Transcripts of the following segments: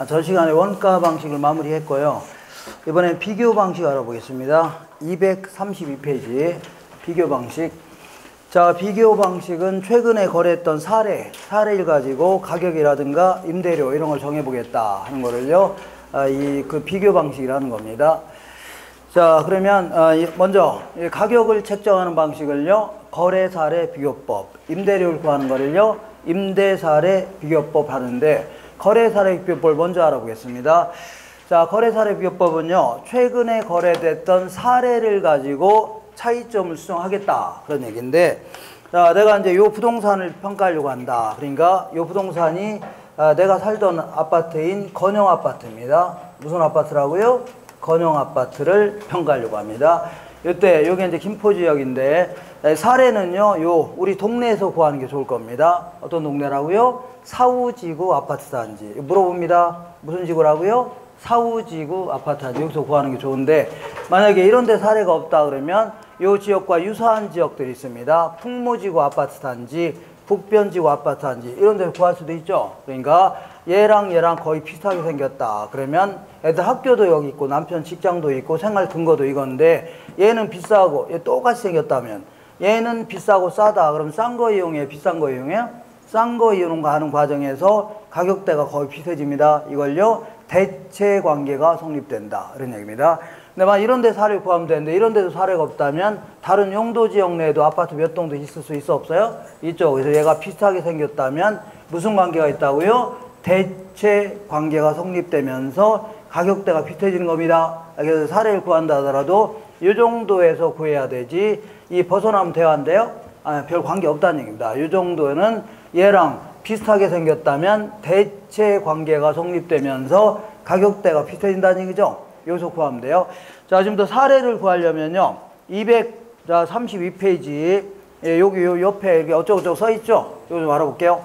전 시간에 원가 방식을 마무리했고요. 이번엔 비교 방식 알아보겠습니다. 232페이지 비교 방식. 자, 비교 방식은 최근에 거래했던 사례를 가지고 가격이라든가 임대료 이런 걸 정해보겠다 하는 거를요. 그 비교 방식이라는 겁니다. 자, 그러면 먼저 가격을 책정하는 방식을요. 거래 사례 비교법, 임대료를 구하는 거를요. 임대 사례 비교법 하는데 거래 사례 비교법을 먼저 알아보겠습니다. 자, 거래 사례 비교법은요. 최근에 거래됐던 사례를 가지고 차이점을 수정하겠다 그런 얘기인데, 자, 내가 이제 요 부동산을 평가하려고 한다. 그러니까 요 부동산이 내가 살던 아파트인 건영 아파트입니다. 무슨 아파트라고요? 건영 아파트를 평가하려고 합니다. 이때 요게 이제 김포 지역인데 사례는요, 요 우리 동네에서 구하는 게 좋을 겁니다. 어떤 동네라고요? 사후지구 아파트 단지. 물어봅니다. 무슨 지구라고요? 사후지구 아파트 단지. 여기서 구하는 게 좋은데, 만약에 이런 데 사례가 없다 그러면 요 지역과 유사한 지역들이 있습니다. 풍무지구 아파트 단지, 북변지구 아파트 단지 이런 데서 구할 수도 있죠. 그러니까 얘랑 거의 비슷하게 생겼다 그러면 애들 학교도 여기 있고 남편 직장도 있고 생활 근거도 이건데 얘는 비싸고 얘 똑같이 생겼다면, 얘는 비싸고 싸다 그럼 싼 거 이용해 비싼 거 이용해? 싼 거 이용하는 과정에서 가격대가 거의 비슷해집니다. 이걸요 대체 관계가 성립된다 이런 얘기입니다. 근데 막 이런 데 사례를 구하면 되는데 이런 데도 사례가 없다면 다른 용도 지역 내에도 아파트 몇 동도 있을 수 있어 없어요? 있죠. 그래서 얘가 비슷하게 생겼다면 무슨 관계가 있다고요? 대체 관계가 성립되면서 가격대가 비슷해지는 겁니다. 그래서 사례를 구한다 하더라도 이 정도에서 구해야 되지 이 벗어나면 대화인데요. 별 관계 없다는 얘기입니다. 이 정도는 얘랑 비슷하게 생겼다면 대체 관계가 성립되면서 가격대가 비슷해진다는 얘기죠. 여기서 구하면 돼요. 자, 지금부터 사례를 구하려면요. 232페이지 여기 요 옆에 이렇게 어쩌고저쩌고 써 있죠. 이거 좀 알아볼게요.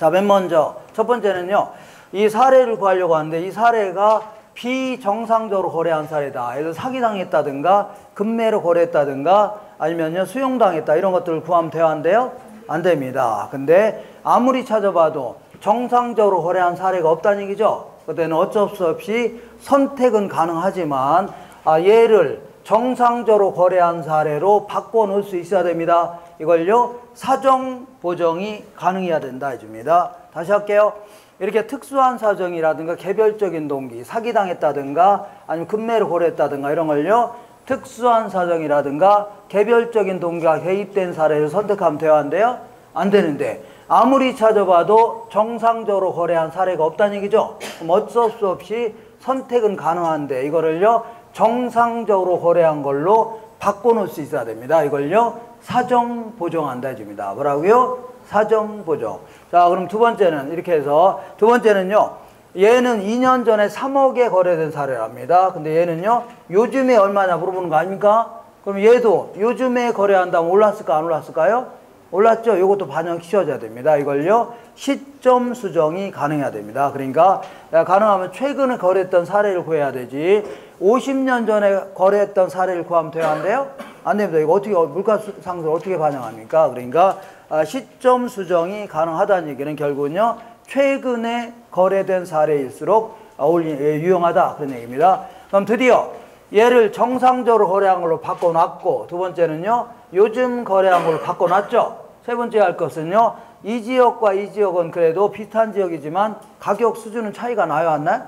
자, 맨 먼저 첫 번째는요. 이 사례를 구하려고 하는데 이 사례가 비정상적으로 거래한 사례다. 예를 들어 사기당했다든가 금매로 거래했다든가 아니면요 수용당했다 이런 것들을 구하면 대화인데요. 안 됩니다. 근데 아무리 찾아봐도 정상적으로 거래한 사례가 없다는 얘기죠. 그때는 어쩔 수 없이 선택은 가능하지만 얘를 정상적으로 거래한 사례로 바꿔놓을 수 있어야 됩니다. 이걸요 사정 보정이 가능해야 된다 해줍니다. 다시 할게요. 이렇게 특수한 사정이라든가 개별적인 동기, 사기당했다든가 아니면 금매로 거래했다든가 이런 걸요 특수한 사정이라든가 개별적인 동기가 개입된 사례를 선택하면 대화인데요. 안 되는데 아무리 찾아봐도 정상적으로 거래한 사례가 없다는 얘기죠. 그럼 어쩔 수 없이 선택은 가능한데 이거를요 정상적으로 거래한 걸로 바꿔놓을 수 있어야 됩니다. 이걸요 사정 보정한다 해줍니다. 뭐라고요? 사정 보정. 자, 그럼 두 번째는 이렇게 해서 두 번째는요 얘는 2년 전에 3억에 거래된 사례랍니다. 근데 얘는요 요즘에 얼마냐 물어보는 거 아닙니까? 그럼 얘도 요즘에 거래한다면 올랐을까 안 올랐을까요? 올랐죠? 이것도 반영시켜줘야 됩니다. 이걸요 시점 수정이 가능해야 됩니다. 그러니까 가능하면 최근에 거래했던 사례를 구해야 되지 50년 전에 거래했던 사례를 구하면 돼야 한대요? 안 됩니다. 이거 어떻게 물가 상승을 어떻게 반영합니까? 그러니까 시점 수정이 가능하다는 얘기는 결국은요 최근에 거래된 사례일수록 유용하다 그런 얘기입니다. 그럼 드디어 얘를 정상적으로 거래한 걸로 바꿔놨고 두 번째는요 요즘 거래한 걸로 바꿔놨죠. 세 번째 할 것은요 이 지역과 이 지역은 그래도 비슷한 지역이지만 가격 수준은 차이가 나요 안 나요?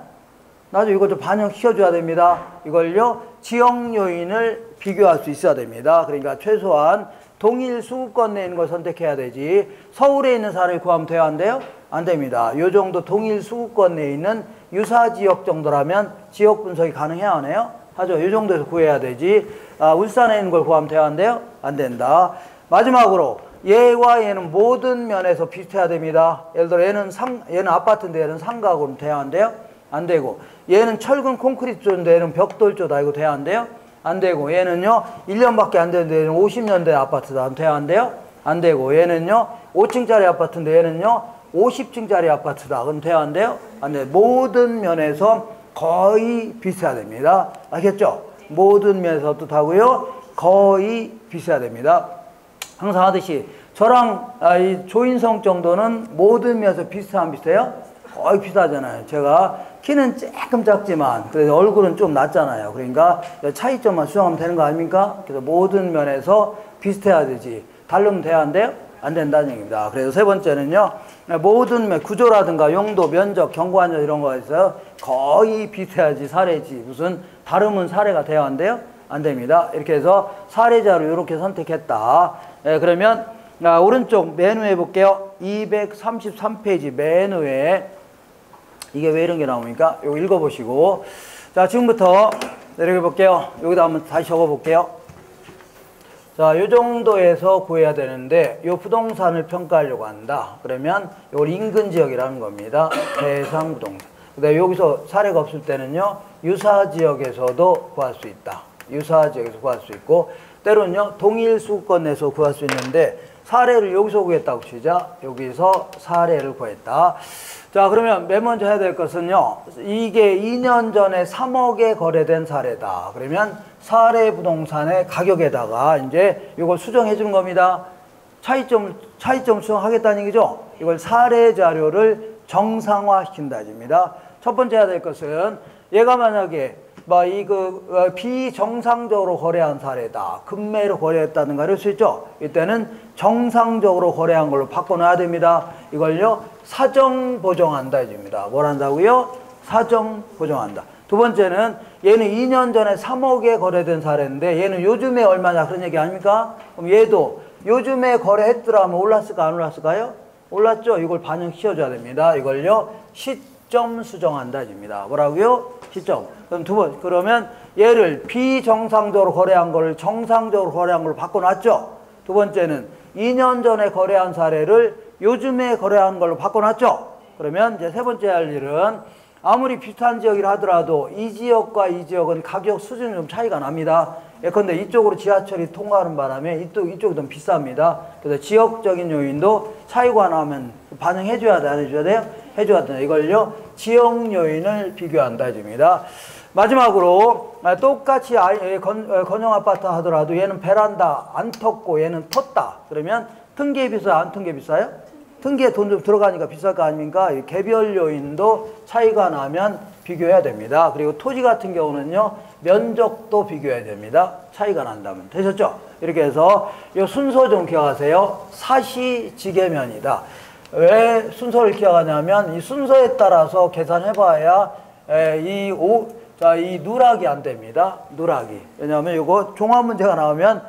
나도 이거 좀 반영시켜줘야 됩니다. 이걸요 지역 요인을 비교할 수 있어야 됩니다. 그러니까 최소한 동일 수급권 내에 있는 걸 선택해야 되지 서울에 있는 사례를 구하면 돼야 한대요? 안 됩니다. 이 정도 동일 수급권 내에 있는 유사 지역 정도라면 지역 분석이 가능해야 하네요? 하죠. 이 정도에서 구해야 되지 울산에 있는 걸 구하면 돼야 한대요? 안 된다. 마지막으로 얘와 얘는 모든 면에서 비슷해야 됩니다. 예를 들어 얘는 아파트인데 얘는 상가고 돼야 한대요? 안 되고 얘는 철근 콘크리트 조인데 얘는 벽돌조다 이거 돼야 한대요? 안 되고 얘는요 1년밖에 안 되는데 얘는 50년대 아파트다 돼야 한대요? 안 되고 얘는요 5층짜리 아파트인데 얘는요 50층짜리 아파트다 그럼 돼야 한대요? 안 돼요. 모든 면에서 거의 비슷해야 됩니다. 알겠죠? 모든 면에서 어떻다고요? 거의 비슷해야 됩니다. 항상 하듯이 저랑 이 조인성 정도는 모든 면에서 비슷하면 비슷해요? 거의 비슷하잖아요. 제가 키는 조금 작지만 그래서 얼굴은 좀 낮잖아요. 그러니까 차이점만 수정하면 되는 거 아닙니까? 그래서 모든 면에서 비슷해야 되지. 다르면 돼야 안 돼요? 안 된다는 얘기입니다. 그래서 세 번째는요, 모든 구조라든가 용도, 면적, 경관절 이런 거에서 거의 비슷해야지 사례지. 무슨 다르면 사례가 돼야 안 돼요? 안 됩니다. 이렇게 해서 사례자로 이렇게 선택했다. 그러면 오른쪽 메뉴에 볼게요. 233페이지 메뉴에 이게 왜 이런 게 나옵니까? 이거 읽어보시고, 자, 지금부터 내려가 볼게요. 여기다 한번 다시 적어볼게요. 자, 요 정도에서 구해야 되는데, 요 부동산을 평가하려고 한다. 그러면 이걸 인근 지역이라는 겁니다. 대상 부동산. 근데 여기서 사례가 없을 때는요, 유사 지역에서도 구할 수 있다. 유사 지역에서 구할 수 있고, 때로는요, 동일 수권 내에서 구할 수 있는데, 사례를 여기서 구했다고 치자. 여기서 사례를 구했다. 자, 그러면 맨 먼저 해야 될 것은요, 이게 2년 전에 3억에 거래된 사례다. 그러면 사례 부동산의 가격에다가 이제 이걸 수정해 주는 겁니다. 차이점 수정하겠다는 얘기죠. 이걸 사례 자료를 정상화 시킨다 입니다. 첫 번째 해야 될 것은 얘가 만약에 비정상적으로 거래한 사례다. 금매로 거래했다든가 이럴 수 있죠. 이때는 정상적으로 거래한 걸로 바꿔놔야 됩니다. 이걸요, 사정 보정한다 해줍니다. 뭘 한다고요? 사정 보정한다. 두 번째는 얘는 2년 전에 3억에 거래된 사례인데 얘는 요즘에 얼마냐 그런 얘기 아닙니까? 그럼 얘도 요즘에 거래했더라면 올랐을까 안 올랐을까요? 올랐죠? 이걸 반영시켜줘야 됩니다. 이걸요, 시점 수정한다 해줍니다. 뭐라고요? 시점. 그럼 그러면 얘를 비정상적으로 거래한 거를 정상적으로 거래한 걸로 바꿔놨죠? 두 번째는 2년 전에 거래한 사례를 요즘에 거래한 걸로 바꿔놨죠? 그러면 이제 세 번째 할 일은 아무리 비슷한 지역이라 하더라도 이 지역과 이 지역은 가격 수준이 좀 차이가 납니다. 예컨대 이쪽으로 지하철이 통과하는 바람에 이쪽이 좀 비쌉니다. 그래서 지역적인 요인도 차이가 나면 반영해줘야 돼, 안 해줘야 돼요? 해줘야 돼요. 이걸요, 지역 요인을 비교한다 해줍니다. 마지막으로 똑같이 건영 아파트 하더라도 얘는 베란다 안 텄고 얘는 텄다. 그러면 등기에 비싸요? 안 등기에 비싸요? 등기에 돈 좀 들어가니까 비쌀 거 아닙니까? 개별 요인도 차이가 나면 비교해야 됩니다. 그리고 토지 같은 경우는요, 면적도 비교해야 됩니다. 차이가 난다면. 되셨죠? 이렇게 해서 이 순서 좀 기억하세요. 사시지계면이다. 왜 순서를 기억하냐면 이 순서에 따라서 계산해봐야 이 누락이 안 됩니다. 누락이. 왜냐하면 이거 종합 문제가 나오면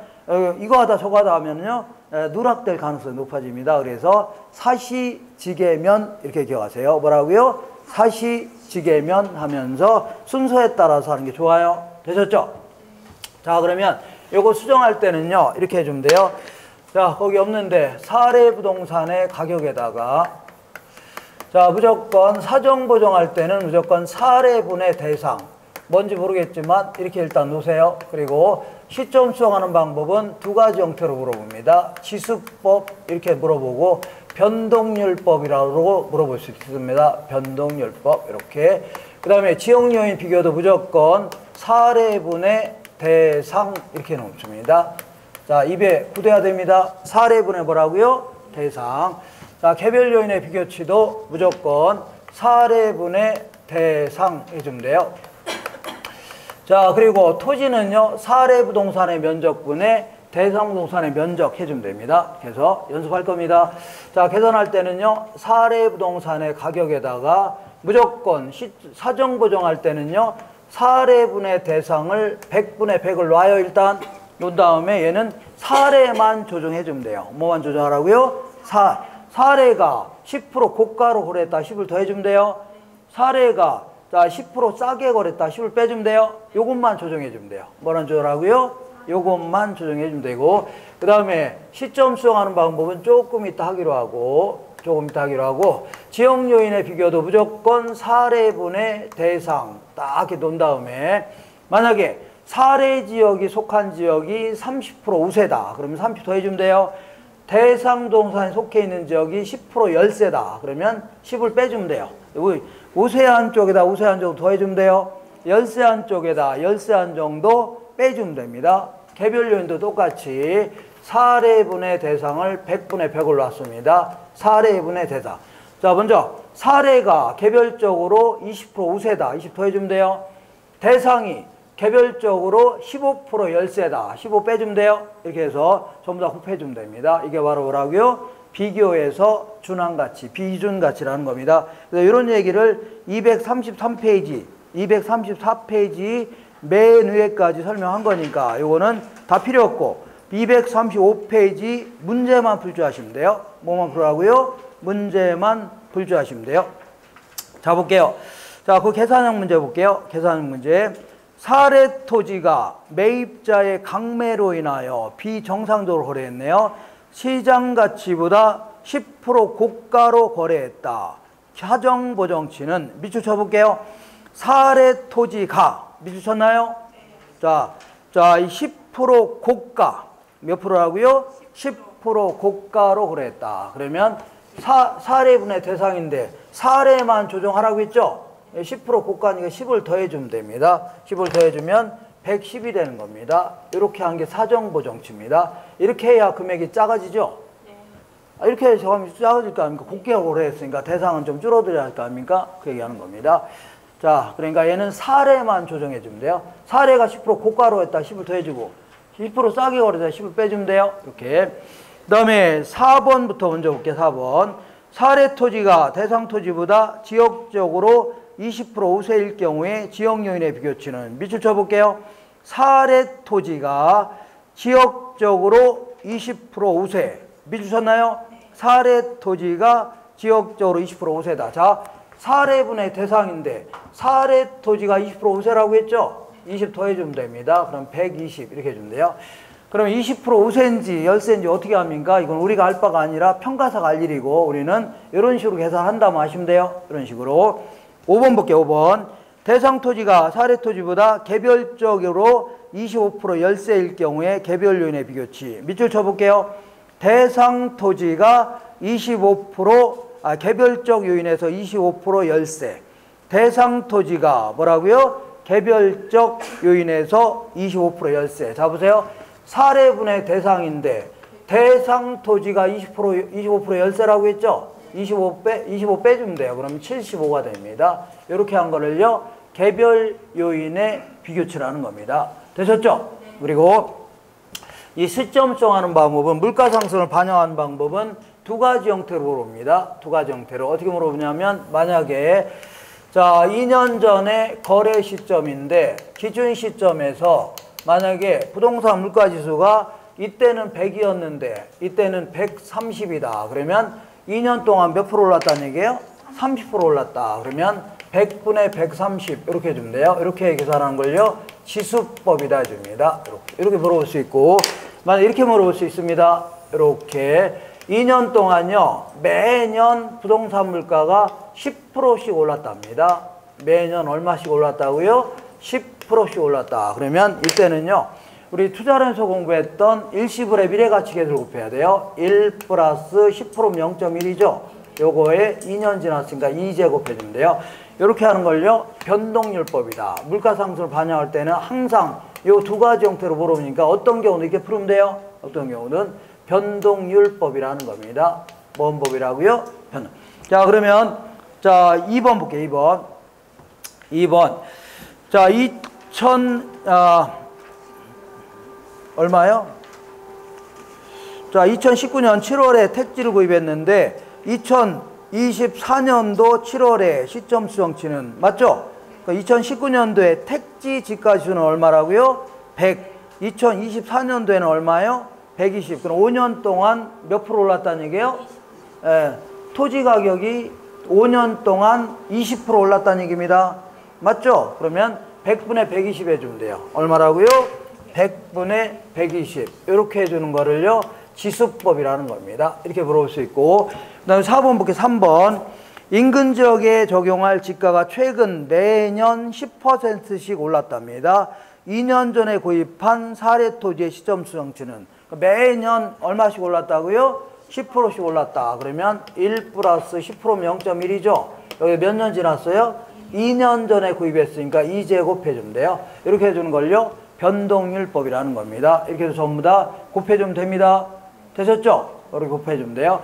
이거 하다 저거 하다 하면요, 누락될 가능성이 높아집니다. 그래서 사시지계면 이렇게 기억하세요. 뭐라고요? 사시지계면 하면서 순서에 따라서 하는 게 좋아요. 되셨죠? 자, 그러면 요거 수정할 때는요, 이렇게 해주면 돼요. 자, 거기 없는데 사례 부동산의 가격에다가, 자, 무조건 사정 보정할 때는 무조건 사례분의 대상, 뭔지 모르겠지만 이렇게 일단 놓으세요. 그리고 시점 수정하는 방법은 두 가지 형태로 물어봅니다. 지수법 이렇게 물어보고 변동률법이라고 물어볼 수 있습니다. 변동률법 이렇게. 그 다음에 지역 요인 비교도 무조건 사례분의 대상 이렇게 놓습니다. 자, 입에 굳어야 됩니다. 사례분의 뭐라고요? 대상. 자, 개별 요인의 비교치도 무조건 사례분의 대상 해주면 돼요. 자, 그리고 토지는요, 사례 부동산의 면적분의 대상 부동산의 면적 해주면 됩니다. 그래서 연습할 겁니다. 자, 계산할 때는요, 사례 부동산의 가격에다가 무조건 사정 보정할 때는요, 사례분의 대상을 100분의 100을 놔요. 일단 놓은 다음에 얘는 사례만 조정해주면 돼요. 뭐만 조정하라고요? 사례가 10% 고가로 거래했다 10을 더해주면 돼요. 사례가 10% 싸게 거랬다 10을 빼주면 돼요. 요것만 조정해주면 돼요. 뭐란 조정하고요? 요것만 조정해주면 되고, 그 다음에 시점 수정하는 방법은 조금 이따 하기로 하고, 지역 요인의 비교도 무조건 사례분의 대상 딱 이렇게 놓은 다음에, 만약에 사례 지역이 속한 지역이 30% 우세다. 그러면 30 더해주면 돼요. 대상 부동산에 속해 있는 지역이 10% 열세다. 그러면 10을 빼주면 돼요. 우세한 쪽에다 우세한 정도 더해주면 돼요. 열세한 쪽에다 열세한 정도 빼주면 됩니다. 개별 요인도 똑같이 사례분의 대상을 100분의 100을 놨습니다. 사례분의 대상. 자, 먼저 사례가 개별적으로 20% 우세다. 20 더해주면 돼요. 대상이 개별적으로 15% 열세다. 15 빼주면 돼요. 이렇게 해서 전부 다 곱해주면 됩니다. 이게 바로 뭐라고요? 비교해서 준항가치, 비준가치라는 겁니다. 그래서 이런 얘기를 233페이지, 234페이지 맨 위에까지 설명한 거니까 요거는 다 필요 없고 235페이지 문제만 풀주하시면 돼요. 뭐만 풀라고요? 문제만 풀주하시면 돼요. 자, 볼게요. 자, 그 계산형 문제 볼게요. 계산형 문제. 사례 토지가 매입자의 강매로 인하여 비정상적으로 거래했네요. 시장 가치보다 10% 고가로 거래했다. 사정보정치는 밑줄 쳐볼게요. 사례 토지가 밑줄 쳤나요? 자, 이 10% 고가 몇 프로라고요? 10% 고가로 거래했다. 그러면 사례분의 대상인데 사례만 조정하라고 했죠? 10% 고가니까 10을 더해주면 됩니다. 10을 더해주면 110이 되는 겁니다. 이렇게 한 게 사정보정치입니다. 이렇게 해야 금액이 작아지죠? 이렇게 해서 하면 작아질 거 아닙니까? 곱게 거래했으니까 대상은 좀 줄어들어야 할 거 아닙니까? 그 얘기하는 겁니다. 자, 그러니까 얘는 사례만 조정해주면 돼요. 사례가 10% 고가로 했다. 10을 더해주고 10% 싸게 거래했다. 10을 빼주면 돼요. 이렇게. 그 다음에 4번부터 먼저 볼게요. 4번. 사례 토지가 대상 토지보다 지역적으로 20% 우세일 경우에 지역 요인의 비교치는 밑줄 쳐볼게요. 사례 토지가 지역적으로 20% 우세. 밑줄 쳤나요? 사례 토지가 지역적으로 20% 우세다. 자, 사례분의 대상인데 사례 토지가 20% 우세라고 했죠? 20 더해주면 됩니다. 그럼 120 이렇게 해주면 돼요. 그럼 20% 우세인지 열세인지 어떻게 합니까? 이건 우리가 알 바가 아니라 평가사가 알 일이고 우리는 이런 식으로 계산한다면 아시면 돼요. 이런 식으로. 5번 볼게요. 5번. 대상 토지가 사례 토지보다 개별적으로 25% 열세일 경우에 개별 요인의 비교치. 밑줄 쳐볼게요. 대상 토지가 25% 개별적 요인에서 25% 열세. 대상 토지가 뭐라고요? 개별적 요인에서 25% 열세. 자, 보세요. 사례분의 대상인데 대상 토지가 25% 열세라고 했죠? 25 빼주면 돼요. 그러면 75가 됩니다. 이렇게 한 거를요, 개별 요인의 비교치라는 겁니다. 되셨죠? 그리고 이 시점정하는 방법은 물가 상승을 반영하는 방법은 두 가지 형태로 물어봅니다. 두 가지 형태로. 어떻게 물어보냐면 만약에 자 2년 전에 거래 시점인데 기준 시점에서 만약에 부동산 물가지수가 이때는 100이었는데 이때는 130이다. 그러면 2년 동안 몇 프로 올랐다는 얘기예요? 30% 올랐다. 그러면 100분의 130 이렇게 해주면 돼요. 이렇게 계산하는 걸요. 지수법이다 해줍니다. 이렇게 물어볼 수 있고 만약 이렇게 물어볼 수 있습니다. 이렇게 2년 동안요. 매년 부동산 물가가 10%씩 올랐답니다. 매년 얼마씩 올랐다고요? 10%씩 올랐다. 그러면 이때는요. 우리 투자론에서 공부했던 일시불의 미래가치계를 곱해야 돼요. 1 플러스 10%면 0.1이죠. 요거에 2년 지났으니까 2제 곱해주면 돼요. 이렇게 하는 걸요. 변동률법이다. 물가상승을 반영할 때는 항상 요 두 가지 형태로 물어보니까 어떤 경우는 이렇게 풀면 돼요. 어떤 경우는 변동률법이라는 겁니다. 뭔 법이라고요? 변동. 자, 그러면 자 2번 볼게요. 2번. 자, 얼마요? 자, 2019년 7월에 택지를 구입했는데 2024년도 7월에 시점 수정치는 맞죠? 그러니까 2019년도에 택지 지가지수는 얼마라고요? 100. 2024년도에는 얼마요? 120. 그럼 5년 동안 몇 프로 올랐다는 얘기예요? 토지 가격이 5년 동안 20% 올랐다는 얘기입니다. 맞죠? 그러면 100분의 120 해주면 돼요. 얼마라고요? 100분의 120. 이렇게 해주는 거를요. 지수법이라는 겁니다. 이렇게 물어볼 수 있고. 그 다음에 4번 볼게요. 3번. 인근 지역에 적용할 지가가 최근 매년 10%씩 올랐답니다. 2년 전에 구입한 사례 토지의 시점 수정치는 매년 얼마씩 올랐다고요? 10%씩 올랐다. 그러면 1 플러스 10%면 0.1이죠. 여기 몇 년 지났어요? 2년 전에 구입했으니까 2제 곱해주면 돼요. 이렇게 해주는 걸요. 변동률법이라는 겁니다. 이렇게 해서 전부 다 곱해주면 됩니다. 되셨죠? 이렇게 곱해주면 돼요.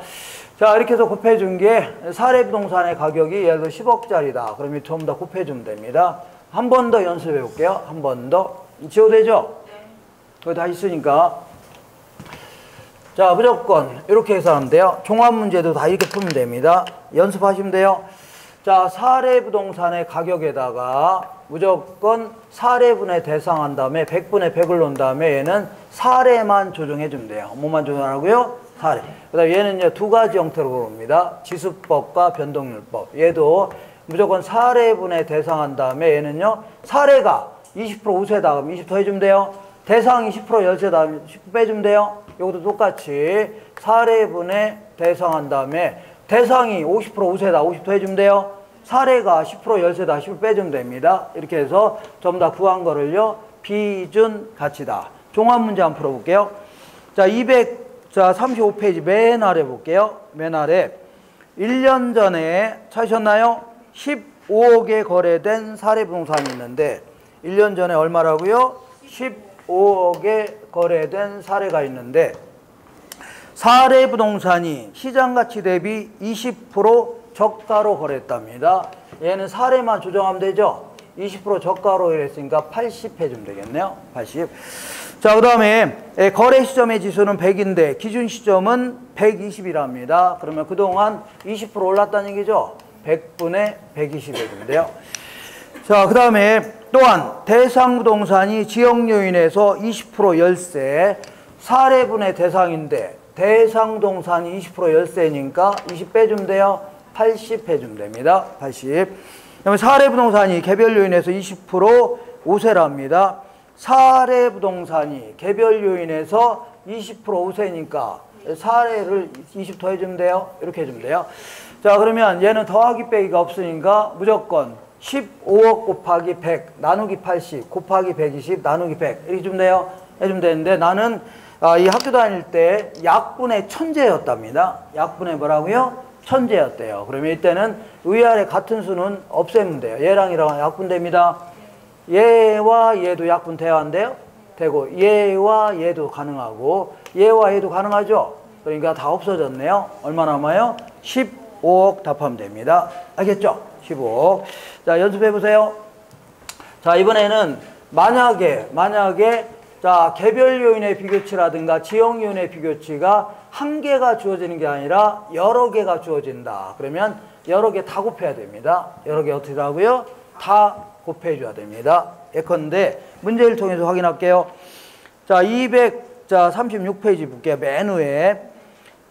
자, 이렇게 해서 곱해준 게 사례 부동산의 가격이 예를 들어 10억짜리다. 그러면 전부 다 곱해주면 됩니다. 한 번 더 연습해 볼게요. 한 번 더. 지워되죠? 거기 다 있으니까. 자, 무조건 이렇게 해서 하면 돼요. 종합 문제도 다 이렇게 풀면 됩니다. 연습하시면 돼요. 자, 사례 부동산의 가격에다가 무조건 사례분의 대상한 다음에 100분의 100을 놓은 다음에 얘는 사례만 조정해 주면 돼요. 뭐만 조정하라고요? 사례. 그 다음에 얘는요, 두 가지 형태로 봅니다. 지수법과 변동률법. 얘도 무조건 사례분의 대상한 다음에 얘는요, 사례가 20% 우세다. 그럼 20% 해주면 돼요. 대상이 10% 열세다. 그럼 10% 빼주면 돼요. 이것도 똑같이 사례분의 대상한 다음에 대상이 50% 우세다. 50% 해주면 돼요. 사례가 10% 열세다. 10% 빼주면 됩니다. 이렇게 해서 전부 다 구한 거를요, 비준 가치다. 종합 문제 한번 풀어볼게요. 자, 35페이지 맨 아래 볼게요. 맨 아래. 1년 전에 찾으셨나요? 15억에 거래된 사례 부동산이 있는데, 1년 전에 얼마라고요? 15억에 거래된 사례가 있는데, 사례 부동산이 시장가치 대비 20% 저가로 거래했답니다. 얘는 사례만 조정하면 되죠? 20% 저가로 거래했으니까 80 해주면 되겠네요. 80. 자, 그 다음에 거래 시점의 지수는 100인데 기준 시점은 120이랍니다. 그러면 그동안 20% 올랐다는 얘기죠? 100분의 120 해주면 돼요. 자, 그 다음에 또한 대상 부동산이 지역 요인에서 20% 열세, 사례분의 대상인데 대상 부동산이 20% 열세니까 20 빼주면 돼요. 80 해주면 됩니다. 80. 그다음에 사례 부동산이 개별 요인에서 20% 우세랍니다. 사례 부동산이 개별 요인에서 20% 우세니까 사례를 20 해주면 돼요. 이렇게 해주면 돼요. 자, 그러면 얘는 더하기 빼기가 없으니까 무조건 15억 곱하기 100 나누기 80 곱하기 120 나누기 100 이렇게 주면 돼요. 해주면 되는데 나는 이 학교 다닐 때 약분의 천재였답니다. 약분의 뭐라고요? 천재였대요. 그러면 이때는 위아래 같은 수는 없애면 돼요. 얘랑 얘랑 약분됩니다. 얘와 얘도 약분 돼야 한대요. 되고 얘와 얘도 가능하고 얘와 얘도 가능하죠. 그러니까 다 없어졌네요. 얼마 남아요? 15억 답하면 됩니다. 알겠죠? 15억. 자, 연습해 보세요. 자, 이번에는 만약에 자, 개별 요인의 비교치라든가 지역 요인의 비교치가 한 개가 주어지는 게 아니라 여러 개가 주어진다. 그러면 여러 개 다 곱해야 됩니다. 여러 개 어떻게 하고요? 다 곱해줘야 됩니다. 예컨대 문제를 통해서 확인할게요. 자, 236페이지 볼게요. 맨 위에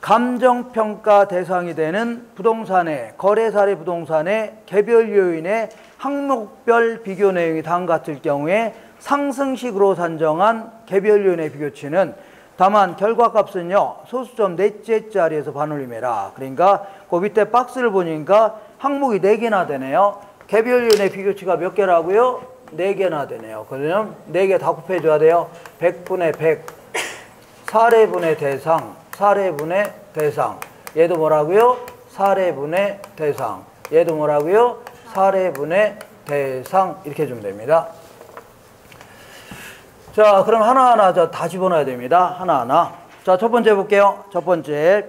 감정평가 대상이 되는 부동산의 거래사례 부동산의 개별 요인의 항목별 비교 내용이 다음 같을 경우에 상승식으로 산정한 개별 요인의 비교치는 다만 결과값은요 소수점 넷째 자리에서 반올림해라. 그러니까 그 밑에 박스를 보니까 항목이 4개나 되네요. 개별 요인의 비교치가 몇 개라고요? 4개나 되네요. 그러면 4개 다 곱해줘야 돼요. 100분의 100 사례분의 대상, 사례분의 대상. 얘도 뭐라고요? 사례분의 대상. 얘도 뭐라고요? 사례분의 대상. 이렇게 해주면 됩니다. 자, 그럼 하나하나 다 집어넣어야 됩니다. 하나하나. 자, 첫 번째 볼게요. 첫 번째.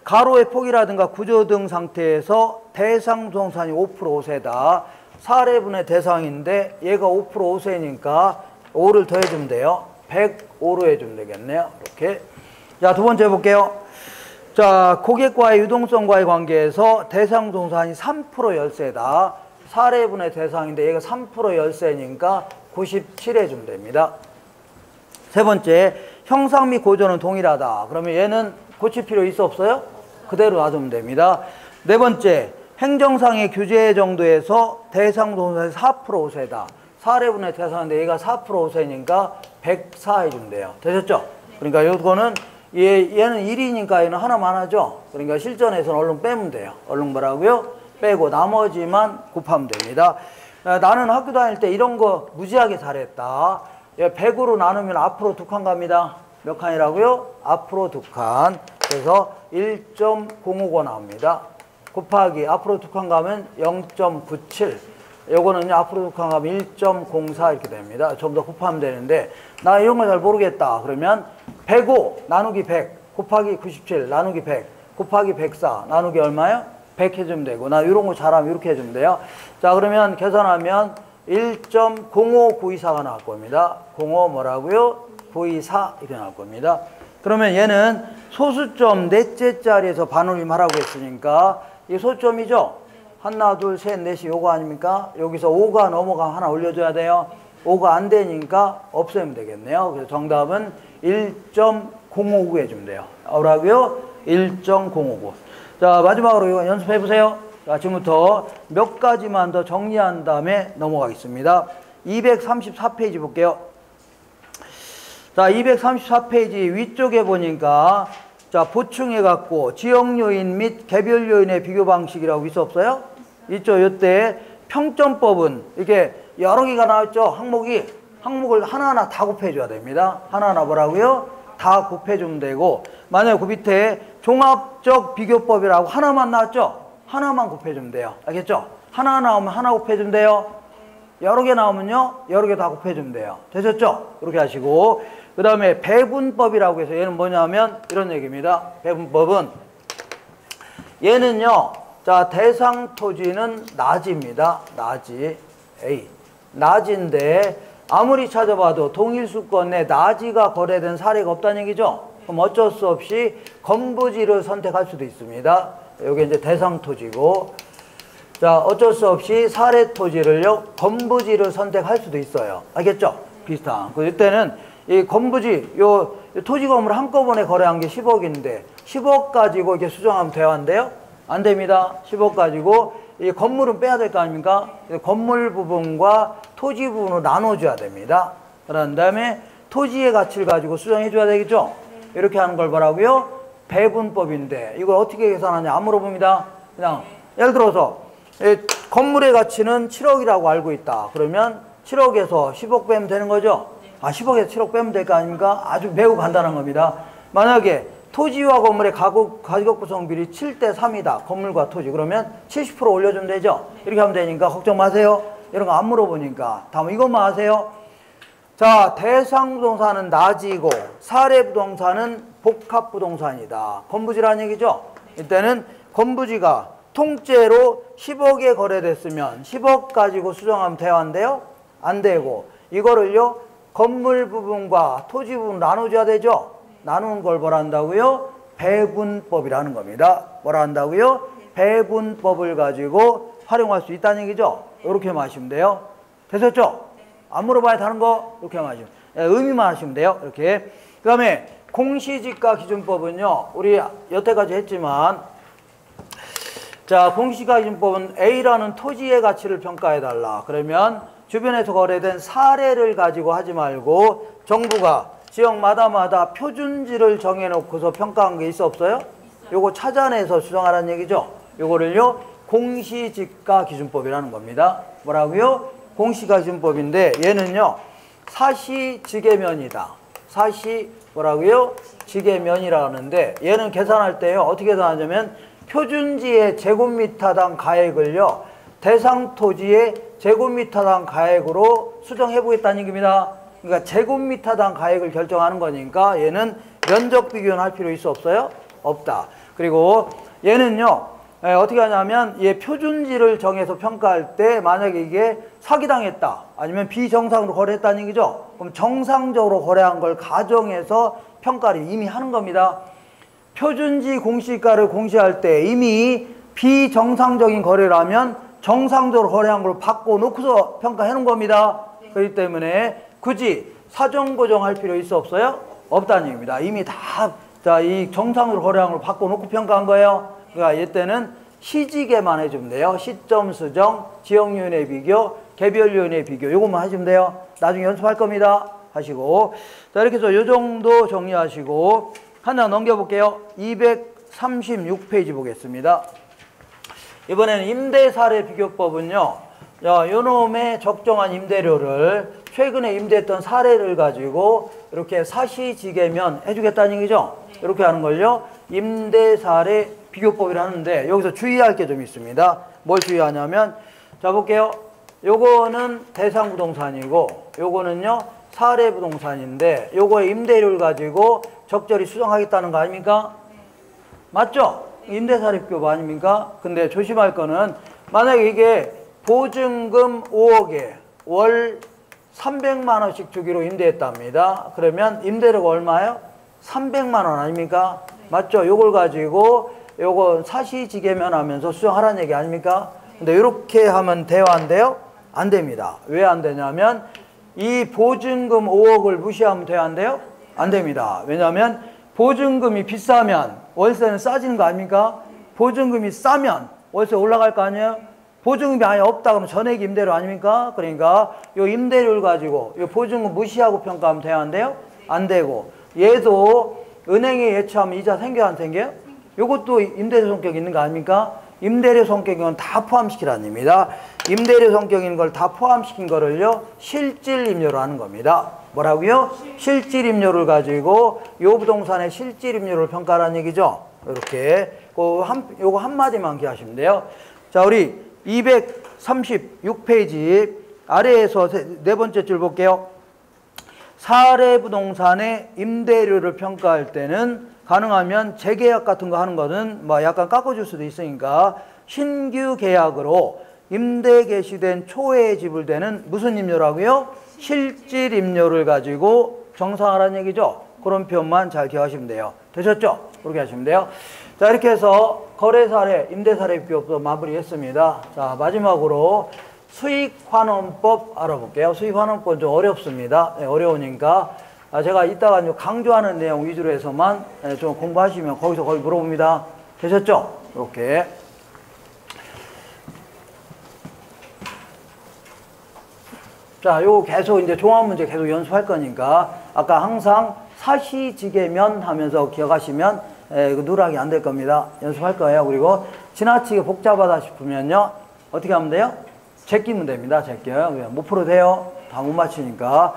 가로의 폭이라든가 구조 등 상태에서 대상 부동산이 5% 우세다. 사례분의 대상인데 얘가 5% 우세니까 5를 더해주면 돼요. 105로 해주면 되겠네요. 이렇게. 자, 두 번째 볼게요. 자, 고객과의 유동성과의 관계에서 대상 부동산이 3% 열세다. 사례분의 대상인데 얘가 3% 열세니까 97 해주면 됩니다. 세 번째, 형상 및 고조는 동일하다. 그러면 얘는 고칠 필요 있어 없어요? 그대로 놔두면 됩니다. 네 번째, 행정상의 규제 정도에서 대상 부동산이 4% 우세다. 사례분의 대상인데 얘가 4% 우세니까 104 해주면 돼요. 되셨죠? 그러니까 요거는 얘는 1이니까 얘는 하나만 하죠. 그러니까 실전에서는 얼른 빼면 돼요. 얼른 뭐라고요? 빼고 나머지만 곱하면 됩니다. 나는 학교 다닐 때 이런 거 무지하게 잘했다. 100으로 나누면 앞으로 2칸 갑니다. 몇 칸이라고요? 앞으로 2칸. 그래서 1.055 나옵니다. 곱하기 앞으로 2칸 가면 0.97. 요거는요, 앞으로 2칸 가면 1.04 이렇게 됩니다. 좀 더 곱하면 되는데, 나 이런 거 잘 모르겠다. 그러면 105 나누기 100 곱하기 97 나누기 100 곱하기 104 나누기 얼마요? 100 해주면 되고, 나 이런 거 잘하면 이렇게 해주면 돼요. 자, 그러면 계산하면 1.05924가 나올 겁니다. 05 뭐라고요? 924 이렇게 나올 겁니다. 그러면 얘는 소수점 넷째 자리에서 반올림하라고 했으니까 이 소수점이죠? 하나, 둘, 셋, 넷이 요거 아닙니까? 여기서 5가 넘어가면 하나 올려줘야 돼요. 5가 안 되니까 없애면 되겠네요. 그래서 정답은 1.059 해주면 돼요. 뭐라고요? 1.059. 자, 마지막으로 이거 연습해 보세요. 자, 지금부터 몇 가지만 더 정리한 다음에 넘어가겠습니다. 234페이지 볼게요. 자, 234페이지 위쪽에 보니까 자, 보충해 갖고 지역 요인 및 개별 요인의 비교 방식이라고 있어 없어요? 있죠. 이때 평점법은 이게 여러 개가 나왔죠. 항목을 하나하나 다 곱해 줘야 됩니다. 하나하나 뭐라고요? 다 곱해 주면 되고, 만약에 그 밑에 종합적 비교법이라고 하나만 나왔죠? 하나만 곱해 주면 돼요. 알겠죠? 하나 나오면 하나 곱해 주면 돼요. 여러 개 나오면요, 여러 개 다 곱해 주면 돼요. 되셨죠? 이렇게 하시고, 그 다음에 배분법이라고 해서 얘는 뭐냐면 이런 얘기입니다. 배분법은 얘는요, 자, 대상 토지는 낮입니다. 낮이 A. 낮인데 아무리 찾아봐도 동일 수권 내 낮이가 거래된 사례가 없다는 얘기죠. 그럼 어쩔 수 없이 건부지를 선택할 수도 있습니다. 여기 이제 대상 토지고, 자, 어쩔 수 없이 사례 토지를요, 건부지를 선택할 수도 있어요. 알겠죠? 비슷한. 이때는 이 건부지, 요 토지 건물 한꺼번에 거래한 게 10억인데 10억 가지고 이렇게 수정하면 돼야 한대요? 안 됩니다. 10억 가지고 이 건물은 빼야 될 거 아닙니까? 건물 부분과 토지 부분으로 나눠줘야 됩니다. 그런 다음에 토지의 가치를 가지고 수정해 줘야 되겠죠? 이렇게 하는 걸 뭐라고요? 배분법인데 이걸 어떻게 계산하냐 안 물어봅니다. 그냥 예를 들어서 건물의 가치는 7억이라고 알고 있다. 그러면 7억에서 10억 빼면 되는 거죠? 아, 10억에서 7억 빼면 될 거 아닙니까? 아주 매우 간단한 겁니다. 만약에 토지와 건물의 가격 구성 비율이 7대 3이다. 건물과 토지. 그러면 70% 올려주면 되죠? 이렇게 하면 되니까 걱정 마세요. 이런 거 안 물어보니까. 다음 이것만 하세요. 자, 대상 부동산은 낮이고 사례 부동산은 복합 부동산이다. 건부지라는 얘기죠? 이때는 건부지가 통째로 10억에 거래됐으면 10억 가지고 수정하면 돼야 한대요? 안 되고 이거를요, 건물 부분과 토지 부분 나눠줘야 되죠? 나누는 걸 뭐라 한다고요? 배분법이라는 겁니다. 뭐라 한다고요? 배분법을 가지고 활용할 수 있다는 얘기죠? 이렇게 마시면 돼요. 되셨죠? 안 물어봐야 다른 거 이렇게 마시면 의미만 하시면 돼요. 이렇게. 그 다음에 공시지가 기준법은요, 우리 여태까지 했지만, 자, 공시지가 기준법은 A라는 토지의 가치를 평가해달라. 그러면 주변에서 거래된 사례를 가지고 하지 말고 정부가 지역마다 표준지를 정해놓고서 평가한 게 있어 없어요? 요거 찾아내서 수정하라는 얘기죠. 요거를요, 공시지가 기준법이라는 겁니다. 뭐라고요? 공시지가 기준법인데 얘는요, 사시지계면이다. 사시 뭐라고요? 지계면이라 하는데 얘는 계산할 때요, 어떻게 계산하냐면 표준지의 제곱미터당 가액을요, 대상 토지의 제곱미터당 가액으로 수정해 보겠다는 얘기입니다. 그러니까 제곱미터당 가액을 결정하는 거니까 얘는 면적 비교는 할 필요 있어 없어요? 없다. 그리고 얘는요, 어떻게 하냐면 얘 표준지를 정해서 평가할 때 만약에 이게 사기당했다, 아니면 비정상으로 거래했다는 얘기죠. 그럼 정상적으로 거래한 걸 가정해서 평가를 이미 하는 겁니다. 표준지 공시가를 공시할 때 이미 비정상적인 거래라면 정상적으로 거래한 걸 바꿔놓고서 평가해 놓은 겁니다. 그렇기 때문에 굳이 사정고정할 필요 있어 없어요? 없다는 얘기입니다. 이미 다, 자, 이 정상으로 거래한 걸 바꿔놓고 평가한 거예요. 그러니까 이때는 시지계만 해주면 돼요. 시점 수정, 지역요인의 비교, 개별요인의 비교, 요것만 하시면 돼요. 나중에 연습할 겁니다. 하시고. 자, 이렇게 해서 요 정도 정리하시고 하나 넘겨볼게요. 236페이지 보겠습니다. 이번에는 임대사례 비교법은요, 요놈의 적정한 임대료를 최근에 임대했던 사례를 가지고 이렇게 사시지계면 해주겠다는 얘기죠. 이렇게 하는 걸요, 임대사례 비교법이라 하는데 여기서 주의할 게 좀 있습니다. 뭘 주의하냐면, 자, 볼게요. 요거는 대상 부동산이고 요거는요, 사례 부동산인데 요거의 임대료를 가지고 적절히 수정하겠다는 거 아닙니까? 맞죠? 임대사립규모 아닙니까? 근데 조심할 거는 만약에 이게 보증금 5억에 월 300만 원씩 주기로 임대했답니다. 그러면 임대료가 얼마예요? 300만 원 아닙니까? 맞죠? 요걸 가지고 요거 사시지계면 하면서 수정하라는 얘기 아닙니까? 근데 이렇게 하면 돼요, 안 돼요? 안 됩니다. 왜 안 되냐면 이 보증금 5억을 무시하면 돼요, 안 돼요? 안 됩니다. 왜냐하면 보증금이 비싸면 월세는 싸지는 거 아닙니까? 보증금이 싸면 월세 올라갈 거 아니에요? 보증금이 아예 없다 그러면 전액 임대료 아닙니까? 그러니까 요 임대료를 가지고 요 보증금 무시하고 평가하면 돼요, 안 돼요? 안 되고 얘도 은행에 예치하면 이자 생겨요, 안 생겨요? 요것도 임대료 성격이 있는 거 아닙니까? 임대료 성격인 건 다 포함시키라는 얘기입니다. 임대료 성격인 걸 다 포함시킨 거를요 실질임료로 하는 겁니다. 뭐라고요? 실질임료를 가지고 요 부동산의 실질임료를 평가하라는 얘기죠. 이렇게 요거 한마디만 기하시면 돼요. 자, 우리 236페이지 아래에서 네 번째 줄 볼게요. 사례부동산의 임대료를 평가할 때는 가능하면 재계약 같은 거 하는 거는 뭐 약간 깎아줄 수도 있으니까 신규 계약으로 임대 개시된 초에 지불되는 무슨 임료라고요? 실질임료를 가지고 정상하라는 얘기죠. 그런 표현만 잘 기억하시면 돼요. 되셨죠? 그렇게 하시면 돼요. 자, 이렇게 해서 거래사례, 임대사례비법도 마무리했습니다. 자, 마지막으로 수익환원법 알아볼게요. 수익환원법은 좀 어렵습니다. 네, 어려우니까 제가 이따가 강조하는 내용 위주로 해서만 좀 공부하시면 거기서 거의 물어봅니다. 되셨죠? 이렇게. 자, 요거 계속 이제 종합문제 계속 연습할 거니까 아까 항상 사시지계면 하면서 기억하시면 누락이 안 될 겁니다. 연습할 거예요. 그리고 지나치게 복잡하다 싶으면요 어떻게 하면 돼요? 제끼면 됩니다. 제껴요. 못 풀어도 돼요. 다 못 맞추니까.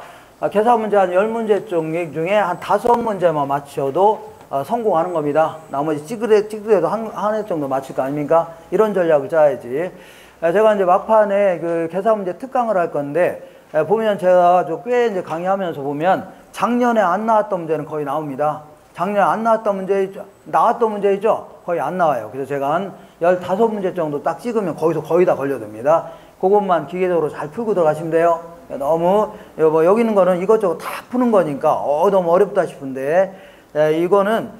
계산 문제 한 10문제 중에 한 5문제만 맞춰도 성공하는 겁니다. 나머지 찌그레도 한 해 정도 맞출 거 아닙니까? 이런 전략을 짜야지. 제가 이제 막판에 그 계산 문제 특강을 할 건데, 보면 제가 꽤 이제 강의하면서 보면 작년에 안 나왔던 문제는 거의 나옵니다. 작년에 안 나왔던 문제이죠? 거의 안 나와요. 그래서 제가 한 15문제 정도 딱 찍으면 거기서 거의 다 걸려듭니다. 그것만 기계적으로 잘 풀고 들어가시면 돼요. 너무 뭐 여기 있는 거는 이것저것 다 푸는 거니까 너무 어렵다 싶은데 이거는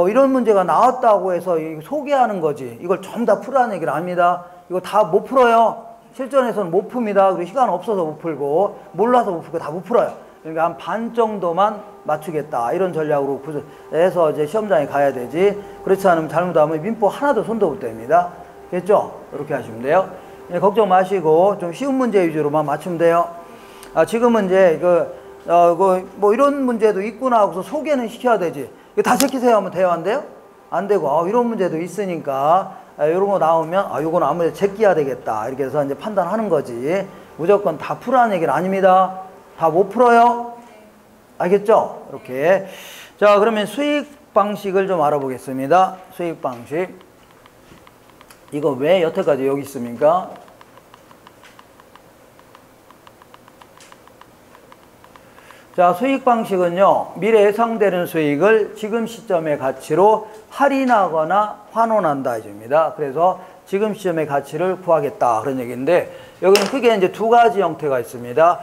이런 문제가 나왔다고 해서 소개하는 거지 이걸 전부 다 풀라는 얘기를 합니다. 이거 다 못 풀어요. 실전에서는 못 풉니다. 그리고 시간 없어서 못 풀고 몰라서 못 풀고 다 못 풀어요. 그러니까 한 반 정도만 맞추겠다 이런 전략으로 해서 이제 시험장에 가야 되지. 그렇지 않으면 잘못하면 민법 하나도 손도 못 댑니다. 됐죠? 이렇게 하시면 돼요. 걱정 마시고 좀 쉬운 문제 위주로만 맞추면 돼요. 지금은 이제 뭐 이런 문제도 있구나 하고서 소개는 시켜야 되지. 이거 다 제끼세요 하면 돼요, 안 돼요? 안 되고 이런 문제도 있으니까 이런 거 나오면 요거는 아무래도 제끼야 되겠다 이렇게 해서 이제 판단하는 거지. 무조건 다 풀라는 얘기는 아닙니다. 다 못 풀어요. 알겠죠? 이렇게. 자, 그러면 수익 방식을 좀 알아보겠습니다. 수익 방식. 이거 왜 여태까지 여기 있습니까? 자, 수익 방식은요, 미래 예상되는 수익을 지금 시점의 가치로 할인하거나 환원한다 이겁니다. 그래서 지금 시점의 가치를 구하겠다 그런 얘기인데, 여기는 크게 이제 두 가지 형태가 있습니다.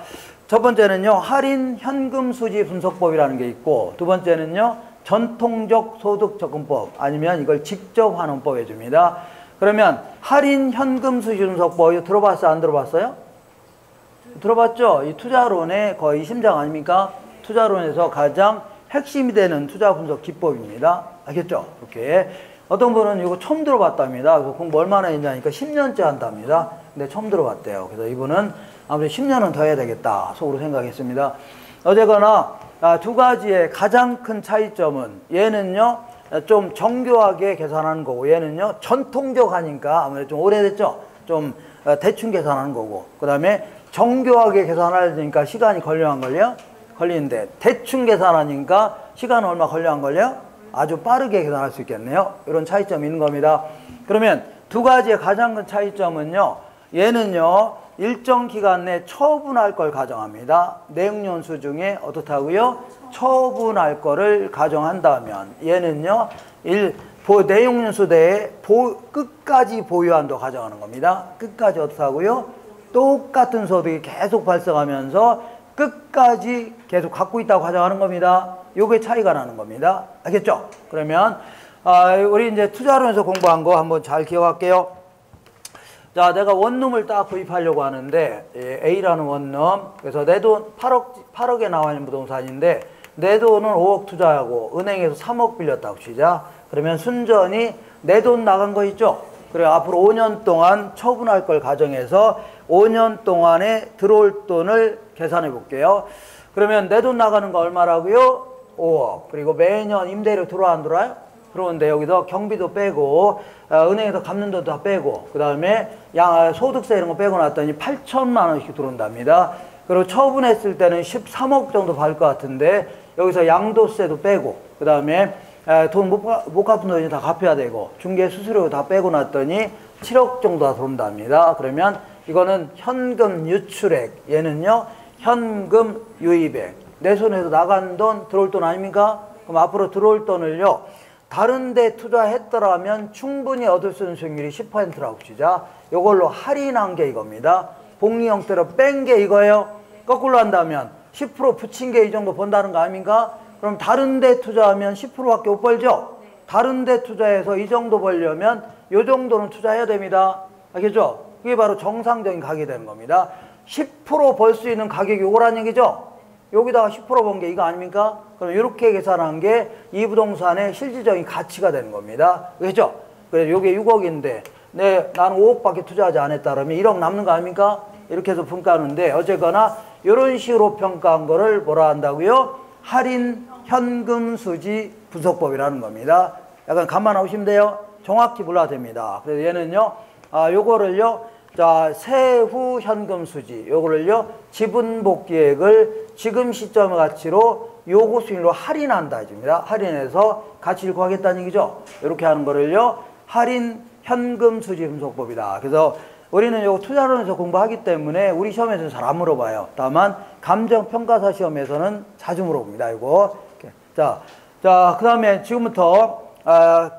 첫 번째는요, 할인 현금 수지 분석법이라는 게 있고, 두 번째는요, 전통적 소득 접근법 아니면 이걸 직접 환원법 해줍니다. 그러면 할인 현금 수지 분석법 들어봤어요? 안 들어봤어요? 들어봤죠? 이 투자론의 거의 심장 아닙니까? 투자론에서 가장 핵심이 되는 투자 분석 기법입니다. 알겠죠? 이렇게. 어떤 분은 이거 처음 들어봤답니다. 그래서 공부 얼마나 했냐니까 10년째 한답니다. 근데 처음 들어봤대요. 그래서 이분은 아무래도 10년은 더 해야 되겠다 속으로 생각했습니다. 어쨌거나 두 가지의 가장 큰 차이점은 얘는요 좀 정교하게 계산하는 거고 얘는요 전통적 하니까 아무래도 좀 오래됐죠. 좀 대충 계산하는 거고 그 다음에 정교하게 계산하려니까 시간이 걸려 안 걸려? 걸리는데 대충 계산하니까 시간은 얼마 걸려 안 걸려? 아주 빠르게 계산할 수 있겠네요. 이런 차이점이 있는 겁니다. 그러면 두 가지의 가장 큰 차이점은요. 얘는요. 일정 기간 내 처분할 걸 가정합니다. 내용연수 중에 어떻다고요? 처분할 거를 가정한다면 얘는요. 내용연수대에 끝까지 보유한도 가정하는 겁니다. 끝까지 어떻게 하고요? 똑같은 소득이 계속 발생하면서 끝까지 계속 갖고 있다고 가정하는 겁니다. 요게 차이가 나는 겁니다. 알겠죠? 그러면 우리 이제 투자론에서 공부한 거 한번 잘 기억할게요. 자, 내가 원룸을 딱 구입하려고 하는데 A라는 원룸, 그래서 내 돈 8억에 나와 있는 부동산인데 내 돈은 5억 투자하고 은행에서 3억 빌렸다고 치자. 그러면 순전히 내 돈 나간 거 있죠? 그래, 앞으로 5년 동안 처분할 걸 가정해서 5년 동안에 들어올 돈을 계산해 볼게요. 그러면 내 돈 나가는 거 얼마라고요? 5억. 그리고 매년 임대료 들어와 안 들어와요? 들어오는데 여기서 경비도 빼고 은행에서 갚는 돈도 다 빼고 그 다음에 소득세 이런 거 빼고 났더니 8천만 원씩 들어온답니다. 그리고 처분했을 때는 13억 정도 받을 것 같은데 여기서 양도세도 빼고 그 다음에 돈 못 갚은 돈이 다 갚아야 되고 중개 수수료 다 빼고 났더니 7억 정도 다 들어온답니다. 그러면 이거는 현금 유출액, 얘는요 현금 유입액. 내 손에서 나간 돈 들어올 돈 아닙니까? 그럼 앞으로 들어올 돈을요 다른 데 투자했더라면 충분히 얻을 수 있는 수익률이 10%라고 치자. 이걸로 할인한 게 이겁니다. 복리 형태로 뺀 게 이거예요. 거꾸로 한다면 10% 붙인 게 이 정도 번다는 거 아닙니까? 그럼 다른 데 투자하면 10%밖에 못 벌죠? 다른 데 투자해서 이 정도 벌려면 이 정도는 투자해야 됩니다. 알겠죠? 그게 바로 정상적인 가격이 되는 겁니다. 10% 벌 수 있는 가격이 이거란 얘기죠? 여기다가 10% 번 게 이거 아닙니까? 그럼 이렇게 계산한 게 이 부동산의 실질적인 가치가 되는 겁니다. 그렇죠? 그래서 이게 6억인데 나는 5억밖에 투자하지 않았다 그러면 1억 남는 거 아닙니까? 이렇게 해서 평가하는데 어쨌거나 이런 식으로 평가한 거를 뭐라 한다고요? 할인 현금 수지 분석법이라는 겁니다. 약간 감만 나오시면 돼요. 정확히 몰라야 됩니다. 그래서 얘는요, 요거를요, 자, 세후 현금 수지, 요거를요, 지분 복귀액을 지금 시점의 가치로 요구 수익률로 할인한다 해줍니다. 할인해서 가치를 구하겠다는 얘기죠. 이렇게 하는 거를요, 할인 현금 수지 분석법이다. 그래서 우리는 요거 투자론에서 공부하기 때문에 우리 시험에서는 잘 안 물어봐요. 다만 감정평가사 시험에서는 자주 물어봅니다. 이거. 자, 그 다음에 지금부터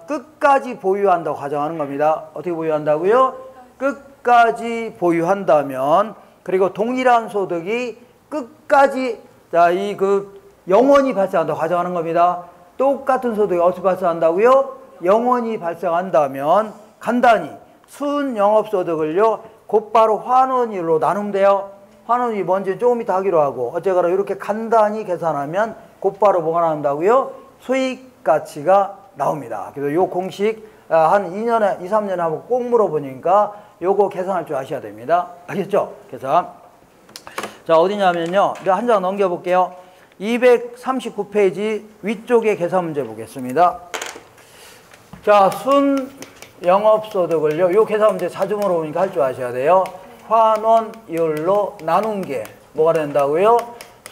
끝까지 보유한다고 가정하는 겁니다. 어떻게 보유한다고요? 끝까지 보유한다면 그리고 동일한 소득이 끝까지 영원히 발생한다고 가정하는 겁니다. 똑같은 소득이 어떻게 발생한다고요? 영원히 발생한다면 간단히 순영업소득을요 곧바로 환원율로 나누면 돼요. 환원율이 뭔지 조금 이따 하기로 하고 어쨌거나 이렇게 간단히 계산하면 곧바로 뭐가 나온다고요? 수익가치가 나옵니다. 그래서 요 공식 한 2년에 2, 3년에 한번 꼭 물어보니까 요거 계산할 줄 아셔야 됩니다. 알겠죠? 계산. 자, 어디냐면요. 내가 한 장 넘겨볼게요. 239페이지 위쪽에 계산 문제 보겠습니다. 자, 순 영업소득을요. 요 계산 문제 자주 물어보니까 할 줄 아셔야 돼요. 환원율로 나눈 게 뭐가 된다고요?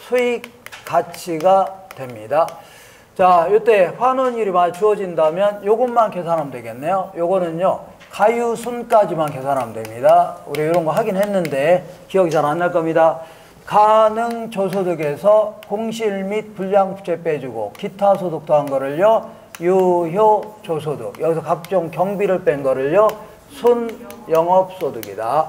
수익 가치가 됩니다. 자, 이때 환원율이 많이 주어진다면 요것만 계산하면 되겠네요. 요거는요. 가유순까지만 계산하면 됩니다. 우리 이런 거 하긴 했는데 기억이 잘 안 날 겁니다. 가능 조소득에서 공실 및 불량부채 빼주고 기타 소득 더한 거를요. 유효 조소득. 여기서 각종 경비를 뺀 거를요. 순영업소득이다.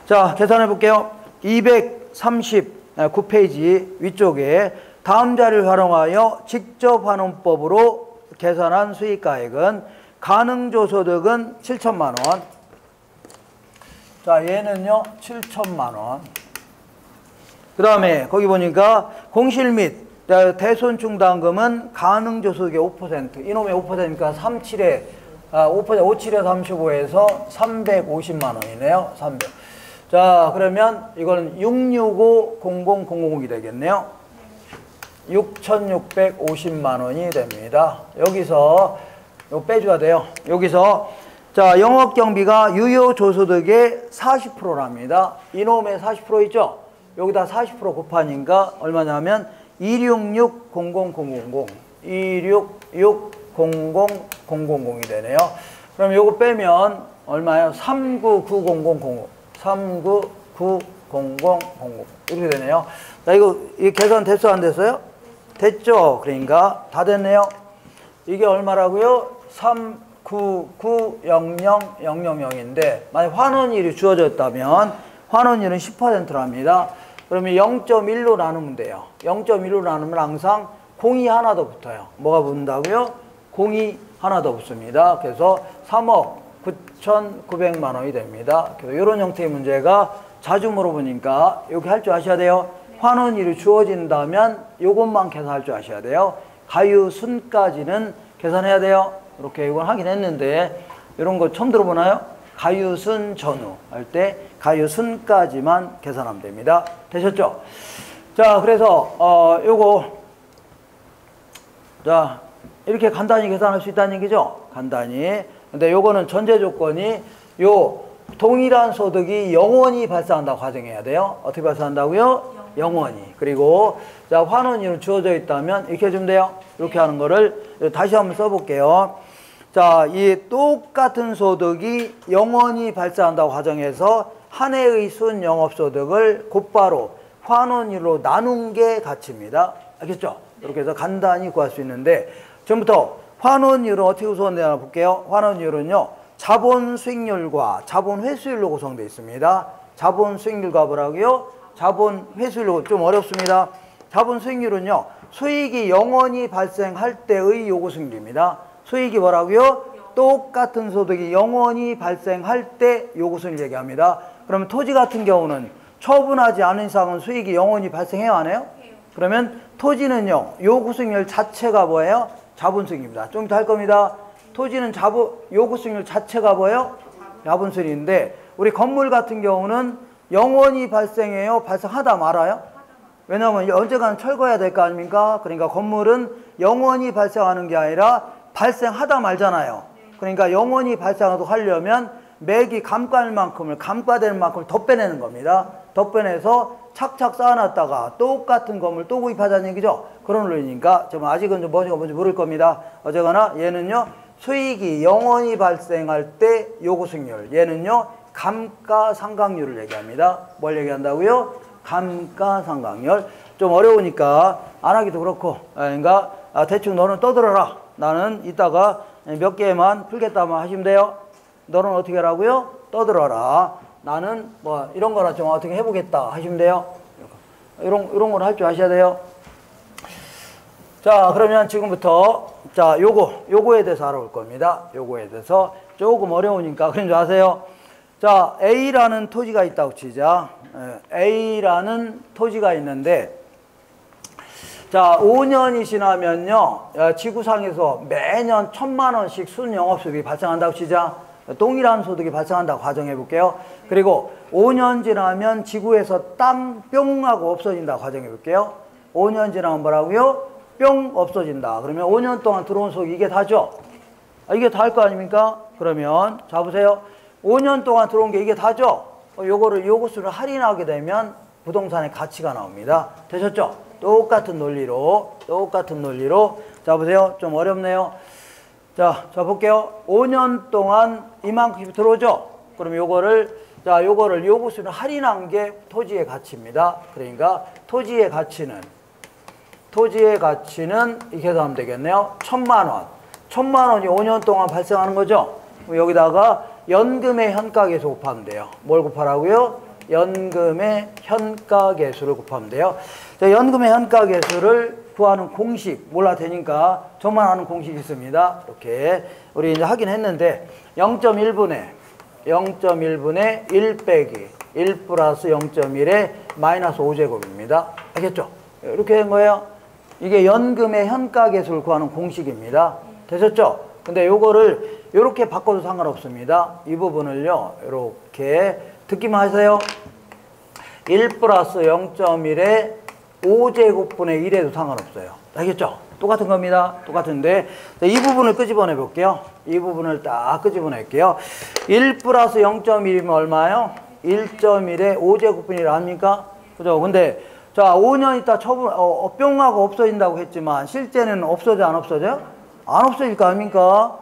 자, 계산해 볼게요. 239페이지 위쪽에 다음 자리를 활용하여 직접 환원법으로 계산한 수익가액은 가능조소득은 7천만 원. 자, 얘는요 7천만 원. 그 다음에 거기 보니까 공실 및 대손충당금은 가능조소득의 5%. 이놈의 5%니까 37에 57에 35에서 350만 원이네요. 300. 자, 그러면 이거는 6650000이 되겠네요. 6650만 원이 됩니다. 여기서 이거 빼줘야 돼요. 여기서 자, 영업경비가 유효조소득의 40%랍니다. 이놈의 40% 있죠? 여기다 40% 곱하니까 얼마냐면 2660000 2660000이 되네요. 그럼 요거 빼면 얼마예요? 3990000 3990000 이렇게 되네요. 자, 이거 계산 됐어 안 됐어요? 됐죠? 그러니까 다 됐네요. 이게 얼마라고요? 9900000인데 만약 환원율이 주어졌다면 환원율은 10%랍니다. 그러면 0.1로 나누면 돼요. 0.1로 나누면 항상 공이 하나 더 붙어요. 뭐가 붙는다고요? 공이 하나 더 붙습니다. 그래서 3억 9,900만 원이 됩니다. 그래서 이런 형태의 문제가 자주 물어보니까 여기 할 줄 아셔야 돼요. 환원율이 주어진다면 이것만 계산할 줄 아셔야 돼요. 가유순까지는 계산해야 돼요. 이렇게 이건 하긴 했는데 이런 거 처음 들어보나요? 가유순 전후 할 때 가유순까지만 계산하면 됩니다. 되셨죠? 자, 그래서 요거 자 이렇게 간단히 계산할 수 있다는 얘기죠. 간단히. 근데 요거는 전제 조건이 요 동일한 소득이 영원히 발생한다고 가정해야 돼요. 어떻게 발생한다고요? 영원히. 그리고 자 환원율은 주어져 있다면 이렇게 해주면 돼요. 이렇게 하는 거를 다시 한번 써볼게요. 자, 이 똑같은 소득이 영원히 발생한다고 가정해서 한 해의 순 영업소득을 곧바로 환원율로 나눈 게 가치입니다. 알겠죠? 이렇게 해서 간단히 구할 수 있는데 지금부터 환원율은 어떻게 구성되나 볼게요. 환원율은요. 자본 수익률과 자본 회수율로 구성되어 있습니다. 자본 수익률과 뭐라고요? 자본 회수율로 좀 어렵습니다. 자본 수익률은요. 수익이 영원히 발생할 때의 요구 수익률입니다. 수익이 뭐라고요? 똑같은 소득이 영원히 발생할 때 요구 수익률 얘기합니다. 그러면 토지 같은 경우는 처분하지 않은 이상은 수익이 영원히 발생해요, 안 해요? 그러면 토지는요. 요구 수익률 자체가 뭐예요? 자본 수익입니다. 좀 이따 할 겁니다. 토지는 요구 수익률 자체가 뭐예요? 자본 수익인데 우리 건물 같은 경우는 영원히 발생해요? 발생하다 말아요? 왜냐하면 언젠가는 철거해야 될 거 아닙니까? 그러니까 건물은 영원히 발생하는 게 아니라 발생하다 말잖아요. 그러니까 영원히 발생하도록 하려면 매기 감가될 만큼을 더 빼내는 겁니다. 더 빼내서 착착 쌓아놨다가 똑같은 건물 또 구입하자는 얘기죠. 그런 논리니까 좀 아직은 좀 뭔지 모를 겁니다. 어쨌거나 얘는요. 수익이 영원히 발생할 때 요구 수익률. 얘는요. 감가상각률을 얘기합니다. 뭘 얘기한다고요? 감가상각률. 좀 어려우니까 안 하기도 그렇고 그러니까 대충 너는 떠들어라. 나는 이따가 몇 개만 풀겠다만 하시면 돼요. 너는 어떻게 하라고요? 떠들어라. 나는 뭐 이런 거나 좀 어떻게 해보겠다 하시면 돼요. 이런 걸 할 줄 아셔야 돼요. 자, 그러면 지금부터 자 요거에 대해서 알아볼 겁니다. 요거에 대해서 조금 어려우니까 그런 줄 아세요. 자, A라는 토지가 있다고 치자. A라는 토지가 있는데 자, 5년이 지나면요, 지구상에서 매년 1,000만 원씩 순영업소득이 발생한다고 치자. 동일한 소득이 발생한다고 가정해 볼게요. 그리고 5년 지나면 지구에서 땅 뿅 하고 없어진다고 가정해 볼게요. 5년 지나면 뭐라고요? 뿅 없어진다. 그러면 5년 동안 들어온 소득이 이게 다죠? 이게 다일 거 아닙니까? 그러면 자 보세요. 5년 동안 들어온 게 이게 다죠? 요거를 요구수를 할인하게 되면 부동산의 가치가 나옵니다. 되셨죠? 똑같은 논리로 자 보세요. 좀 어렵네요. 자 볼게요. 5년 동안 이만큼 들어오죠? 그럼 요거를 요구수를 할인한 게 토지의 가치입니다. 그러니까 토지의 가치는 이렇게 해서 하면 되겠네요. 1,000만 원. 1,000만 원이 5년 동안 발생하는 거죠? 여기다가 연금의 현가계수 곱하면 돼요. 뭘 곱하라고요? 연금의 현가계수를 곱하면 돼요. 자, 연금의 현가계수를 구하는 공식 몰라도 되니까 저만 아는 공식이 있습니다. 이렇게 우리 이제 하긴 했는데 0.1분의 1 빼기 1 플러스 0.1의 마이너스 5제곱입니다. 알겠죠? 이렇게 된 거예요. 이게 연금의 현가계수를 구하는 공식입니다. 되셨죠? 근데 요거를 요렇게 바꿔도 상관없습니다. 이 부분을요. 요렇게 듣기만 하세요. 1 플러스 0.1의 5제곱분의 1에도 상관없어요. 알겠죠? 똑같은 겁니다. 똑같은데 이 부분을 끄집어내 볼게요. 이 부분을 딱 끄집어낼게요. 1 플러스 0.1이면 얼마예요? 1.1의 5제곱분의 1 아닙니까? 그죠? 근데 자 5년 있다 뿅하고 없어진다고 했지만 실제는 없어져 안 없어져요? 안 없어질 거 아닙니까?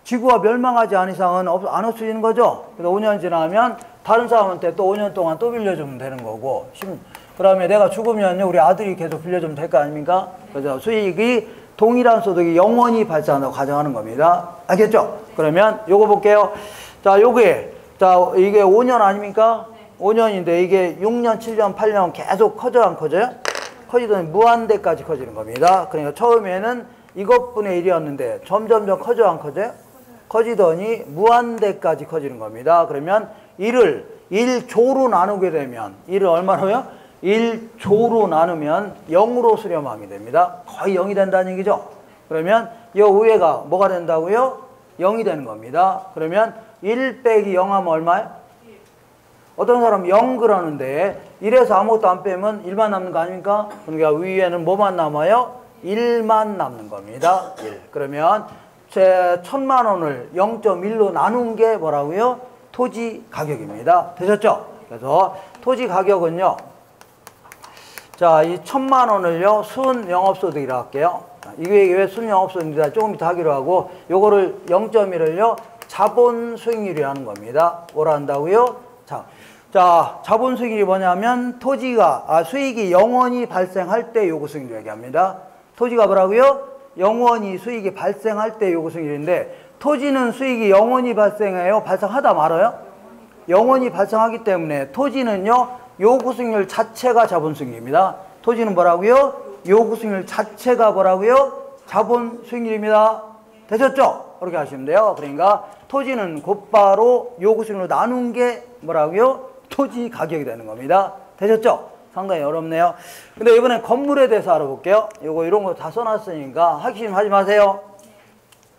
지구가 멸망하지 않은 이상은 안 없어지는 거죠? 그래서 5년 지나면 다른 사람한테 또 5년 동안 또 빌려주면 되는 거고 그 다음에 내가 죽으면요 우리 아들이 계속 빌려주면 될 거 아닙니까? 그래서 수익이 동일한 소득이 영원히 발생한다고 가정하는 겁니다. 알겠죠? 그러면 요거 볼게요. 자, 요게, 자, 이게 5년 아닙니까? 5년인데 이게 6년, 7년, 8년 계속 커져요, 안 커져요? 커지더니 무한대까지 커지는 겁니다. 그러니까 처음에는 이것분의 1이었는데 점점점 커져, 안 커져요? 커지더니 무한대까지 커지는 겁니다. 그러면 1을 1조로 나누게 되면 1을 얼마로요? 1조로 나누면 0으로 수렴하게 됩니다. 거의 0이 된다는 얘기죠. 그러면 이 위에가 뭐가 된다고요? 0이 되는 겁니다. 그러면 1 빼기 0 하면 얼마예요? 어떤 사람은 0 그러는데 1에서 아무것도 안 빼면 1만 남는 거 아닙니까? 그러니까 위에는 뭐만 남아요? 1만 남는 겁니다. 1. 그러면 제 1000만 원을 0.1로 나눈 게 뭐라고요? 토지 가격입니다. 되셨죠? 그래서 토지 가격은요. 자, 이 1000만 원을요. 순 영업소득이라고 할게요. 이게 왜 순 영업소득입니다. 조금 이따 하기로 하고 요거를 0.1을요. 자본 수익률이라는 겁니다. 뭐라 한다고요? 자, 자본 수익률이 뭐냐면 토지가 수익이 영원히 발생할 때 요구 수익률 얘기합니다. 토지가 뭐라고요? 영원히 수익이 발생할 때 요구 수익률인데 토지는 수익이 영원히 발생해요? 발생하다 말아요? 영원히 발생하기 때문에 토지는요. 요구 수익률 자체가 자본 수익률입니다. 토지는 뭐라고요? 요구 수익률 자체가 뭐라고요? 자본 수익률입니다. 되셨죠? 그렇게 하시면 돼요. 그러니까 토지는 곧바로 요구 수익률로 나눈 게 뭐라고요? 토지 가격이 되는 겁니다. 되셨죠? 상당히 어렵네요. 근데 이번엔 건물에 대해서 알아볼게요. 요거 이런 거 다 써놨으니까 하지 마세요.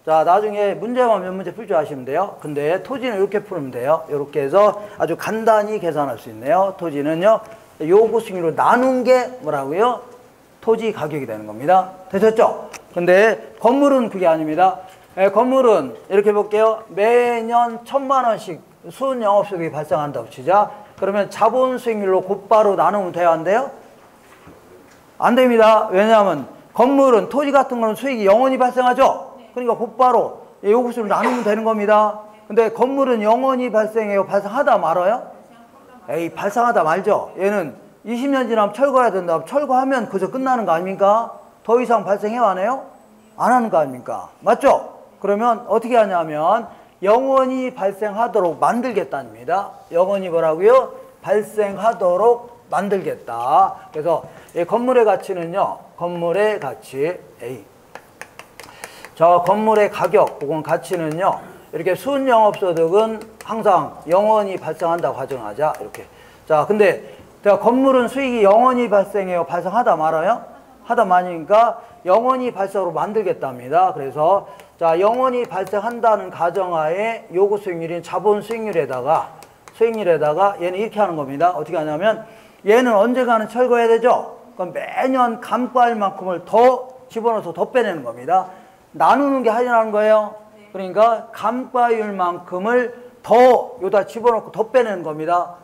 자, 나중에 문제만 몇 문제 풀 줄 아시면 돼요. 근데 토지는 이렇게 풀면 돼요. 이렇게 해서 아주 간단히 계산할 수 있네요. 토지는요. 요구 수익률로 나눈 게 뭐라고요? 토지 가격이 되는 겁니다. 되셨죠? 근데 건물은 그게 아닙니다. 건물은 이렇게 볼게요. 매년 1000만 원씩 순 영업소득이 발생한다고 치자. 그러면 자본 수익률로 곧바로 나누면 돼요, 안 돼요? 안 됩니다. 왜냐하면 건물은 토지 같은 거는 수익이 영원히 발생하죠. 그러니까 곧바로 요구수를 나누면 되는 겁니다. 근데 건물은 영원히 발생해요? 발생하다 말아요? 에이, 발생하다 말죠. 얘는 20년 지나면 철거해야 된다. 철거하면 그저 끝나는 거 아닙니까? 더 이상 발생해요, 안 해요? 안 하는 거 아닙니까? 맞죠? 그러면 어떻게 하냐면 영원히 발생하도록 만들겠다입니다. 영원히 뭐라고요? 발생하도록 만들겠다. 그래서 이 건물의 가치는요. 건물의 가치 A. 저 건물의 가격 혹은 가치는요. 이렇게 순영업소득은 항상 영원히 발생한다고 가정하자. 이렇게. 자, 근데 건물은 수익이 영원히 발생해요? 발생하다 말아요? 하다 말니까 영원히 발생으로 만들겠답니다. 그래서 자, 영원히 발생한다는 가정하에 요구 수익률인 자본 수익률에다가 얘는 이렇게 하는 겁니다. 어떻게 하냐면 얘는 언젠가는 철거해야 되죠. 그럼 매년 감가할 만큼을 더 집어넣어서 더 빼내는 겁니다. 나누는 게 하나는 거예요. 그러니까 감가율만큼을 더 여기다 집어넣고 더 빼내는 겁니다.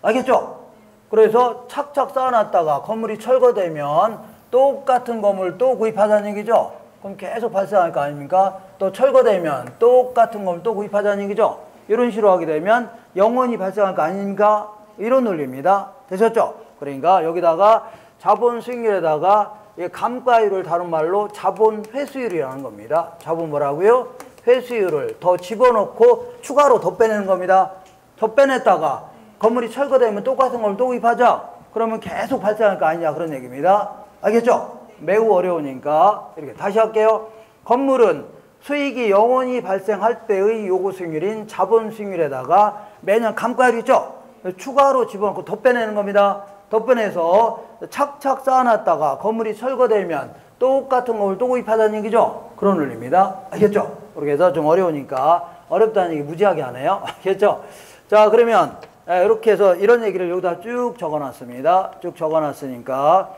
알겠죠? 그래서 착착 쌓아놨다가 건물이 철거되면 똑같은 건물 또 구입하자는 얘기죠. 그럼 계속 발생할 거 아닙니까? 또 철거되면 똑같은 건물 또 구입하자는 얘기죠. 이런 식으로 하게 되면 영원히 발생할 거 아닙니까? 이런 논리입니다. 되셨죠? 그러니까 여기다가 자본 수익률에다가 감가율을 다른 말로 자본 회수율이라는 겁니다. 자본 뭐라고요? 회수율을 더 집어넣고 추가로 더 빼내는 겁니다. 더 빼냈다가 건물이 철거되면 똑같은 걸 또 구입하자. 그러면 계속 발생할 거 아니냐 그런 얘기입니다. 알겠죠? 매우 어려우니까 이렇게 다시 할게요. 건물은 수익이 영원히 발생할 때의 요구 수익률인 자본 수익률에다가 매년 감가율 있죠? 추가로 집어넣고 더 빼내는 겁니다. 더 빼내서 착착 쌓아놨다가 건물이 철거되면 똑같은 걸 또 구입하자는 얘기죠? 그런 논리입니다. 알겠죠? 그렇게 해서 좀 어려우니까 어렵다는 얘기 무지하게 하네요. 알겠죠? 자, 그러면 이렇게 해서 이런 얘기를 여기다 쭉 적어놨습니다. 쭉 적어놨으니까.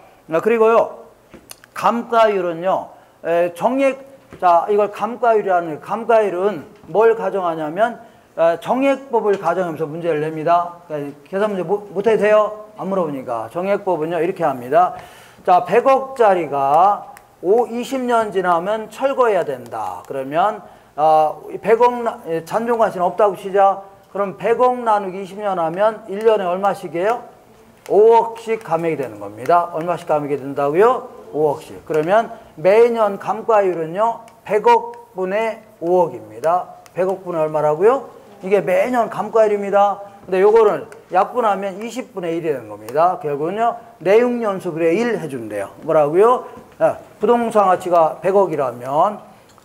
그리고요, 감가율은요, 자, 이걸 감가율이라는, 감가율은 뭘 가정하냐면, 정액법을 가정하면서 문제를 냅니다. 계산 문제 못해도 돼요? 안 물어보니까. 정액법은요, 이렇게 합니다. 자, 100억짜리가 20년 지나면 철거해야 된다. 그러면, 100억, 잔존가치는 없다고 치자. 그럼 100억 나누기 20년 하면 1년에 얼마씩이에요? 5억씩 감액이 되는 겁니다. 얼마씩 감액이 된다고요? 5억씩. 그러면 매년 감가율은요 100억 분의 5억입니다. 100억 분의 얼마라고요? 이게 매년 감가율입니다. 근데 요거를 약분하면 20분의 1이 되는 겁니다. 결국은요 내육연수분의 1 해준대요. 뭐라고요? 부동산 가치가 100억이라면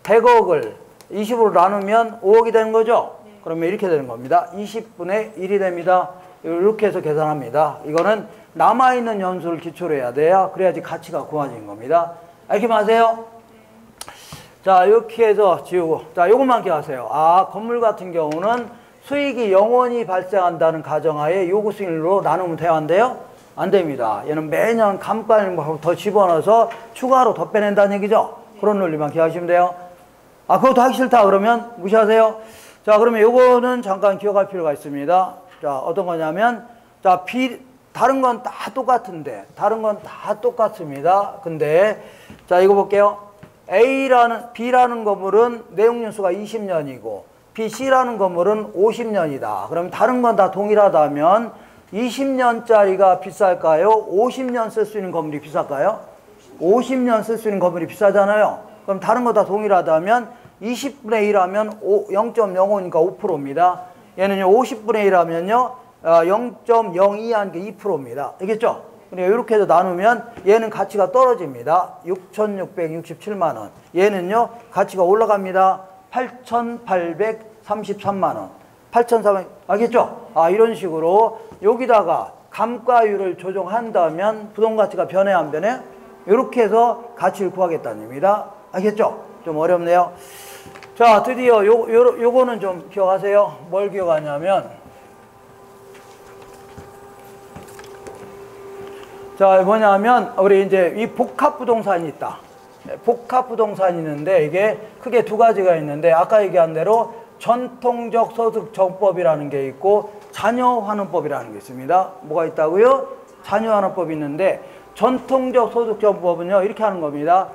100억을 20으로 나누면 5억이 되는 거죠? 그러면 이렇게 되는 겁니다. 20분의 1이 됩니다. 이렇게 해서 계산합니다. 이거는 남아있는 연수를 기초로 해야 돼요. 그래야지 가치가 구해지는 겁니다. 알게 마세요? 자, 이렇게 해서 지우고. 자, 요것만 기억하세요. 아, 건물 같은 경우는 수익이 영원히 발생한다는 가정하에 요구 수익률로 나누면 돼야 한대요? 안 됩니다. 얘는 매년 감가를 더 집어넣어서 추가로 더 빼낸다는 얘기죠? 그런 논리만 기억하시면 돼요. 아, 그것도 하기 싫다 그러면 무시하세요. 자, 그러면 요거는 잠깐 기억할 필요가 있습니다. 자, 어떤 거냐면, 자, 다른 건 다 똑같은데, 다른 건 다 똑같습니다. 근데, 자, 이거 볼게요. B라는 건물은 내용연수가 20년이고, C라는 건물은 50년이다. 그럼 다른 건 다 동일하다면, 20년짜리가 비쌀까요? 50년 쓸 수 있는 건물이 비쌀까요? 50년 쓸 수 있는 건물이 비싸잖아요. 그럼 다른 거 다 동일하다면, 20분의 1 하면 0.05니까 5%입니다. 얘는요, 50분의 1 하면요, 0.02 하니까 2%입니다. 알겠죠? 그러니까 이렇게 해서 나누면 얘는 가치가 떨어집니다. 6,667만원. 얘는요, 가치가 올라갑니다. 8,833만원. 8,400, 알겠죠? 아, 이런 식으로 여기다가 감가율을 조정한다면 부동 가치가 변해, 안 변해? 이렇게 해서 가치를 구하겠다는 얘기입니다. 알겠죠? 좀 어렵네요. 자, 드디어 요거는 좀 기억하세요. 뭘 기억하냐면, 자, 뭐냐면, 우리 이제 이 복합부동산이 있다. 복합부동산이 있는데, 이게 크게 두 가지가 있는데, 아까 얘기한 대로 전통적 소득정법이라는 게 있고, 자녀환원법이라는 게 있습니다. 뭐가 있다고요? 자녀환원법이 있는데, 전통적 소득정법은요, 이렇게 하는 겁니다.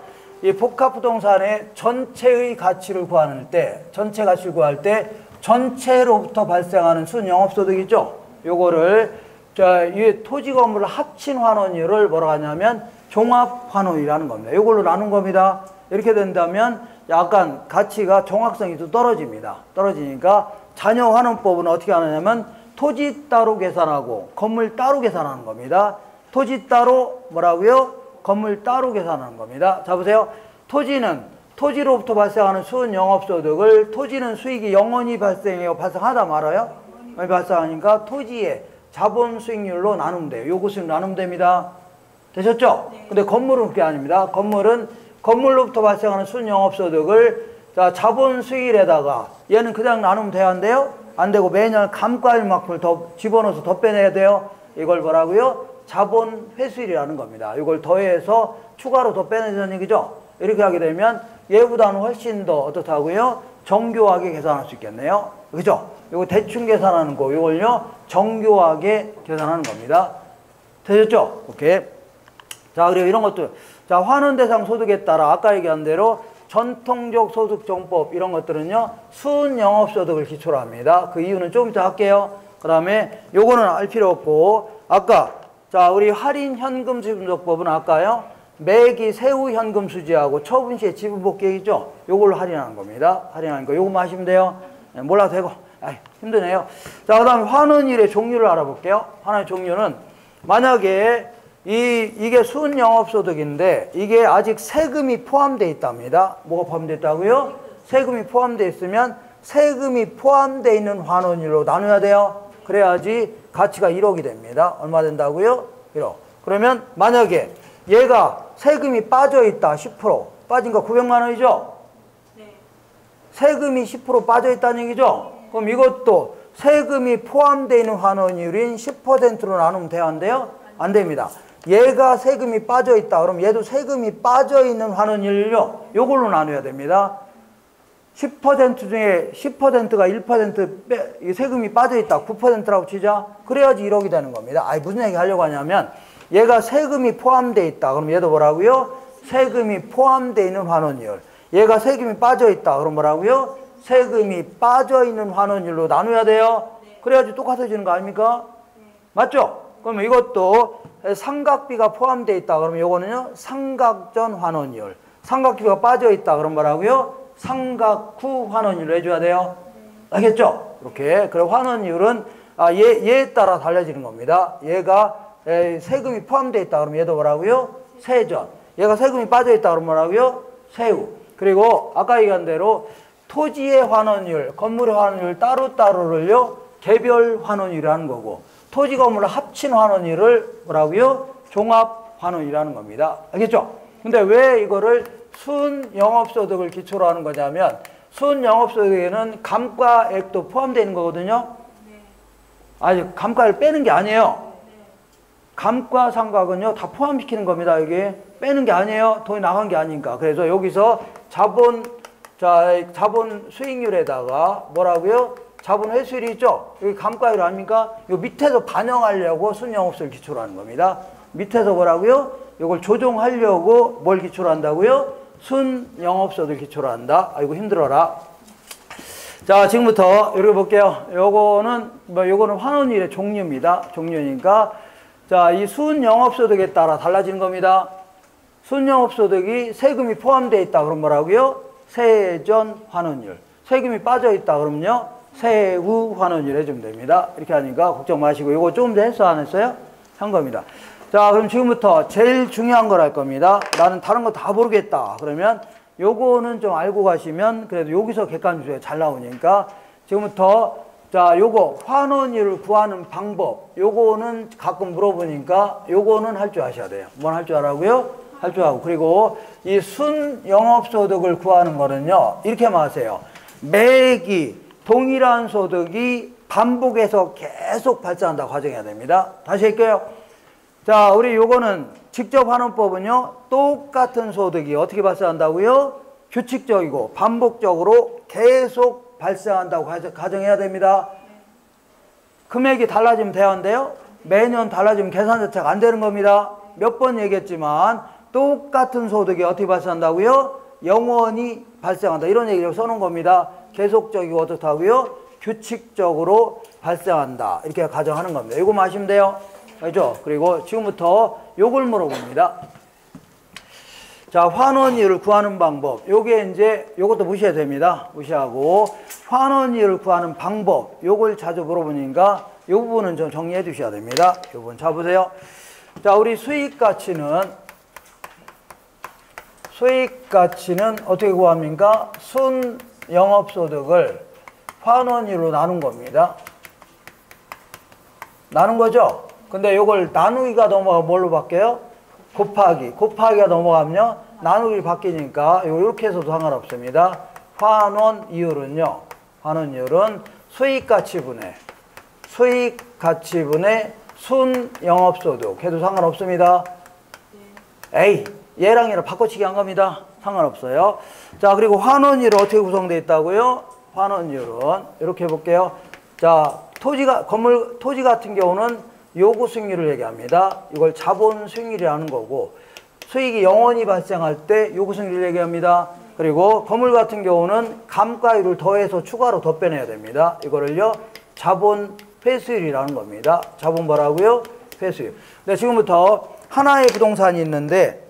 이 복합부동산의 전체의 가치를 구하는 때, 전체 가치를 구할 때, 전체로부터 발생하는 순영업소득이죠. 요거를, 자, 이 토지 건물을 합친 환원율을 뭐라고 하냐면, 종합환원이라는 겁니다. 요걸로 나눈 겁니다. 이렇게 된다면, 약간 가치가 정확성이 좀 떨어집니다. 떨어지니까, 자녀환원법은 어떻게 하느냐면, 토지 따로 계산하고, 건물 따로 계산하는 겁니다. 토지 따로, 뭐라고요? 건물 따로 계산하는 겁니다. 자, 보세요. 토지로부터 발생하는 순영업소득을, 토지는 수익이 영원히 발생해요. 발생하다 말아요? 발생하니까 토지의 자본 수익률로 나누면 돼요. 요구 수익 나누면 됩니다. 되셨죠? 근데 건물은 그게 아닙니다. 건물은 건물로부터 발생하는 순영업소득을, 자, 자본 수익에다가 얘는 그냥 나누면 돼야 한대요? 안 되고 매년 감가율만큼을 더 집어넣어서 더 빼내야 돼요. 이걸 뭐라고요? 자본 회수율이라는 겁니다. 이걸 더해서 추가로 더 빼내자는 얘기죠. 이렇게 하게 되면 얘보다는 훨씬 더 어떻다고요? 정교하게 계산할 수 있겠네요. 그죠? 이거 대충 계산하는 거, 이걸요 정교하게 계산하는 겁니다. 되셨죠? 오케이. 자, 그리고 이런 것도, 자, 환원 대상 소득에 따라 아까 얘기한 대로 전통적 소득정법 이런 것들은요 순영업소득을 기초로 합니다. 그 이유는 좀 이따 할게요. 그 다음에 요거는 알 필요 없고, 아까 자, 우리 할인 현금 지분법은 아까요 매기 세후 현금 수지하고 처분 시에 지분 복귀액이죠. 요걸로 할인하는 겁니다. 할인하는 거 요거만 하시면 돼요. 네, 몰라도 되고. 아이, 힘드네요. 자, 그 다음에 환원일의 종류를 알아볼게요. 환원의 종류는 만약에 이게 순영업소득인데 이게 아직 세금이 포함되어 있답니다. 뭐가 포함되어 있다고요? 세금이 포함되어 있으면 세금이 포함되어 있는 환원율로 나눠야 돼요. 그래야지 가치가 1억이 됩니다. 얼마 된다고요? 1억. 그러면 만약에 얘가 세금이 빠져있다. 10% 빠진 거 900만 원이죠? 네. 세금이 10% 빠져있다는 얘기죠? 그럼 이것도 세금이 포함되어 있는 환원율인 10%로 나누면 돼야 한대요? 안 됩니다. 얘가 세금이 빠져있다. 그럼 얘도 세금이 빠져있는 환원율요. 요걸로 나눠야 됩니다. 10% 중에 10%가 1% 세금이 빠져있다. 9%라고 치자. 그래야지 1억이 되는 겁니다. 아니, 무슨 얘기 하려고 하냐면 얘가 세금이 포함되어 있다. 그럼 얘도 뭐라고요? 세금이 포함되어 있는 환원율. 얘가 세금이 빠져있다. 그럼 뭐라고요? 세금이 빠져있는 환원율로 나눠야 돼요. 그래야지 똑같아지는 거 아닙니까? 맞죠? 그러면 이것도 삼각비가 포함되어 있다. 그러면 요거는요, 삼각전 환원율. 삼각비가 빠져 있다. 그럼 뭐라고요? 삼각 후 환원율 해줘야 돼요. 알겠죠? 이렇게. 그럼 환원율은 얘에 따라 달라지는 겁니다. 얘가 세금이 포함되어 있다. 그러면 얘도 뭐라고요? 세전. 얘가 세금이 빠져 있다. 그러면 뭐라고요? 세후. 그리고 아까 얘기한 대로 토지의 환원율, 건물의 환원율 따로따로를요, 개별 환원율이라는 거고, 토지 건물을 합친 환원율을 뭐라고요? 종합 환원율이라는 겁니다. 알겠죠? 근데 왜 이거를 순영업소득을 기초로 하는 거냐면, 순영업소득에는 감가액도 포함되어 있는 거거든요. 아니, 감가를 빼는 게 아니에요. 감가상각은요, 다 포함시키는 겁니다. 이게 빼는 게 아니에요. 돈이 나간 게 아니니까. 그래서 여기서 자본 수익률에다가 뭐라고요? 자본 회수율이 있죠? 여기 감가율 아닙니까? 요 밑에서 반영하려고 순영업소를 기초로 하는 겁니다. 밑에서 뭐라고요? 이걸 조정하려고 뭘 기초로 한다고요? 순영업소득을 기초로 한다. 아이고 힘들어라. 자, 지금부터 이렇게 볼게요. 요거는 환원율의 종류입니다. 종류니까. 자, 이 순영업소득에 따라 달라지는 겁니다. 순영업소득이 세금이 포함되어 있다. 그럼 뭐라고요? 세전 환원율. 세금이 빠져 있다. 그러면요, 세후 환원율 해주면 됩니다. 이렇게 하니까 걱정 마시고, 요거 조금 더 했어, 안 했어요? 한 겁니다. 자, 그럼 지금부터 제일 중요한 걸 할 겁니다. 나는 다른 거 다 모르겠다. 그러면 요거는 좀 알고 가시면 그래도 여기서 객관주에 잘 나오니까 지금부터 자, 요거 환원율을 구하는 방법, 요거는 가끔 물어보니까 요거는 할 줄 아셔야 돼요. 뭘 할 줄 알아고요? 할 줄 알고. 그리고 이 순영업소득을 구하는 거는요, 이렇게 마세요. 매기 동일한 소득이 반복해서 계속 발생한다고 가정해야 됩니다. 다시 할게요. 자, 우리 요거는 직접 환원법은요, 똑같은 소득이 어떻게 발생한다고요? 규칙적이고 반복적으로 계속 발생한다고 가정해야 됩니다. 금액이 달라지면 돼야한데요, 매년 달라지면 계산 자체가 안 되는 겁니다. 몇 번 얘기했지만 똑같은 소득이 어떻게 발생한다고요? 영원히 발생한다. 이런 얘기를 써놓은 겁니다. 계속적이고 어떻다고요? 규칙적으로 발생한다. 이렇게 가정하는 겁니다. 이거 마시면 돼요. 알죠? 그리고 지금부터 요걸 물어봅니다. 자, 환원율을 구하는 방법. 요게 이제 요것도 무시해야 됩니다. 무시하고 환원율을 구하는 방법. 요걸 자주 물어보니까 요 부분은 좀 정리해 주셔야 됩니다. 요 부분 자 보세요. 자, 우리 수익 가치는 어떻게 구합니까? 순 영업소득을 환원율로 나눈 겁니다. 나눈 거죠? 근데 요걸 나누기가 넘어가면 뭘로 바뀌어요? 곱하기. 곱하기가 넘어가면요, 나누기 바뀌니까 이렇게 해서도 상관없습니다. 환원이율은요, 환원이율은 수익가치분의 순영업소득 해도 상관없습니다. 에이, 얘랑 얘랑 바꿔치기 한 겁니다. 상관없어요. 자, 그리고 환원율은 어떻게 구성되어 있다고요? 환원율은 이렇게 해볼게요. 자, 토지 같은 경우는 요구 수익률을 얘기합니다. 이걸 자본 수익률이라는 거고, 수익이 영원히 발생할 때 요구 수익률을 얘기합니다. 그리고 건물 같은 경우는 감가율을 더해서 추가로 더 빼내야 됩니다. 이거를요, 자본 회수율이라는 겁니다. 자본 뭐라고요? 회수율. 네, 지금부터 하나의 부동산이 있는데,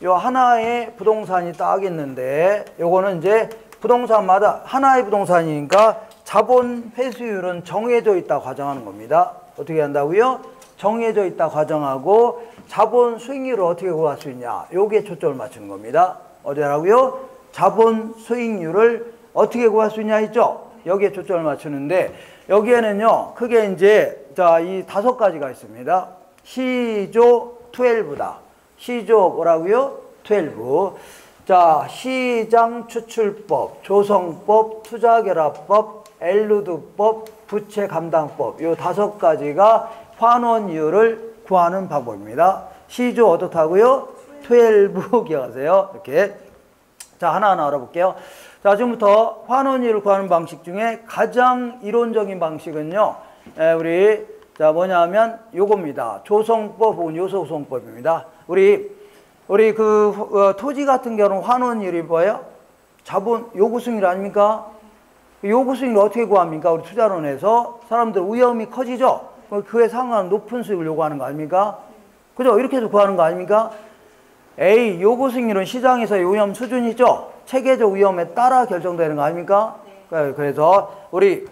요 하나의 부동산이 딱 있는데, 요거는 이제 부동산마다 하나의 부동산이니까 자본 회수율은 정해져 있다 가정하는 겁니다. 어떻게 한다고요? 정해져 있다 가정하고 자본 수익률을 어떻게 구할 수 있냐? 요게 초점을 맞추는 겁니다. 어디라고요? 자본 수익률을 어떻게 구할 수 있냐 있죠? 여기에 초점을 맞추는데, 여기에는요, 크게 이제 자, 이 5가지가 있습니다. 시조 12다. 시조 뭐라고요? 12. 자, 시장 추출법, 조성법, 투자결합법, 엘루드법, 부채감당법, 요 5가지가 환원율을 구하는 방법입니다. 시조 어떻다고요? 12 기억하세요. 이렇게. 자, 하나하나 알아볼게요. 자, 지금부터 환원율을 구하는 방식 중에 가장 이론적인 방식은요, 우리 자 뭐냐면 요겁니다. 조성법 혹은 요소구성법입니다. 우리 토지 같은 경우는 환원율이 뭐예요? 자본 요구수익률 아닙니까? 요구수익률 어떻게 구합니까? 우리 투자론에서 사람들 위험이 커지죠? 그에 상응하는 높은 수익을 요구하는 거 아닙니까? 그죠? 이렇게 해서 구하는 거 아닙니까? A, 요구 수익률은 시장에서의 위험 수준이죠? 체계적 위험에 따라 결정되는 거 아닙니까? 그래서 우리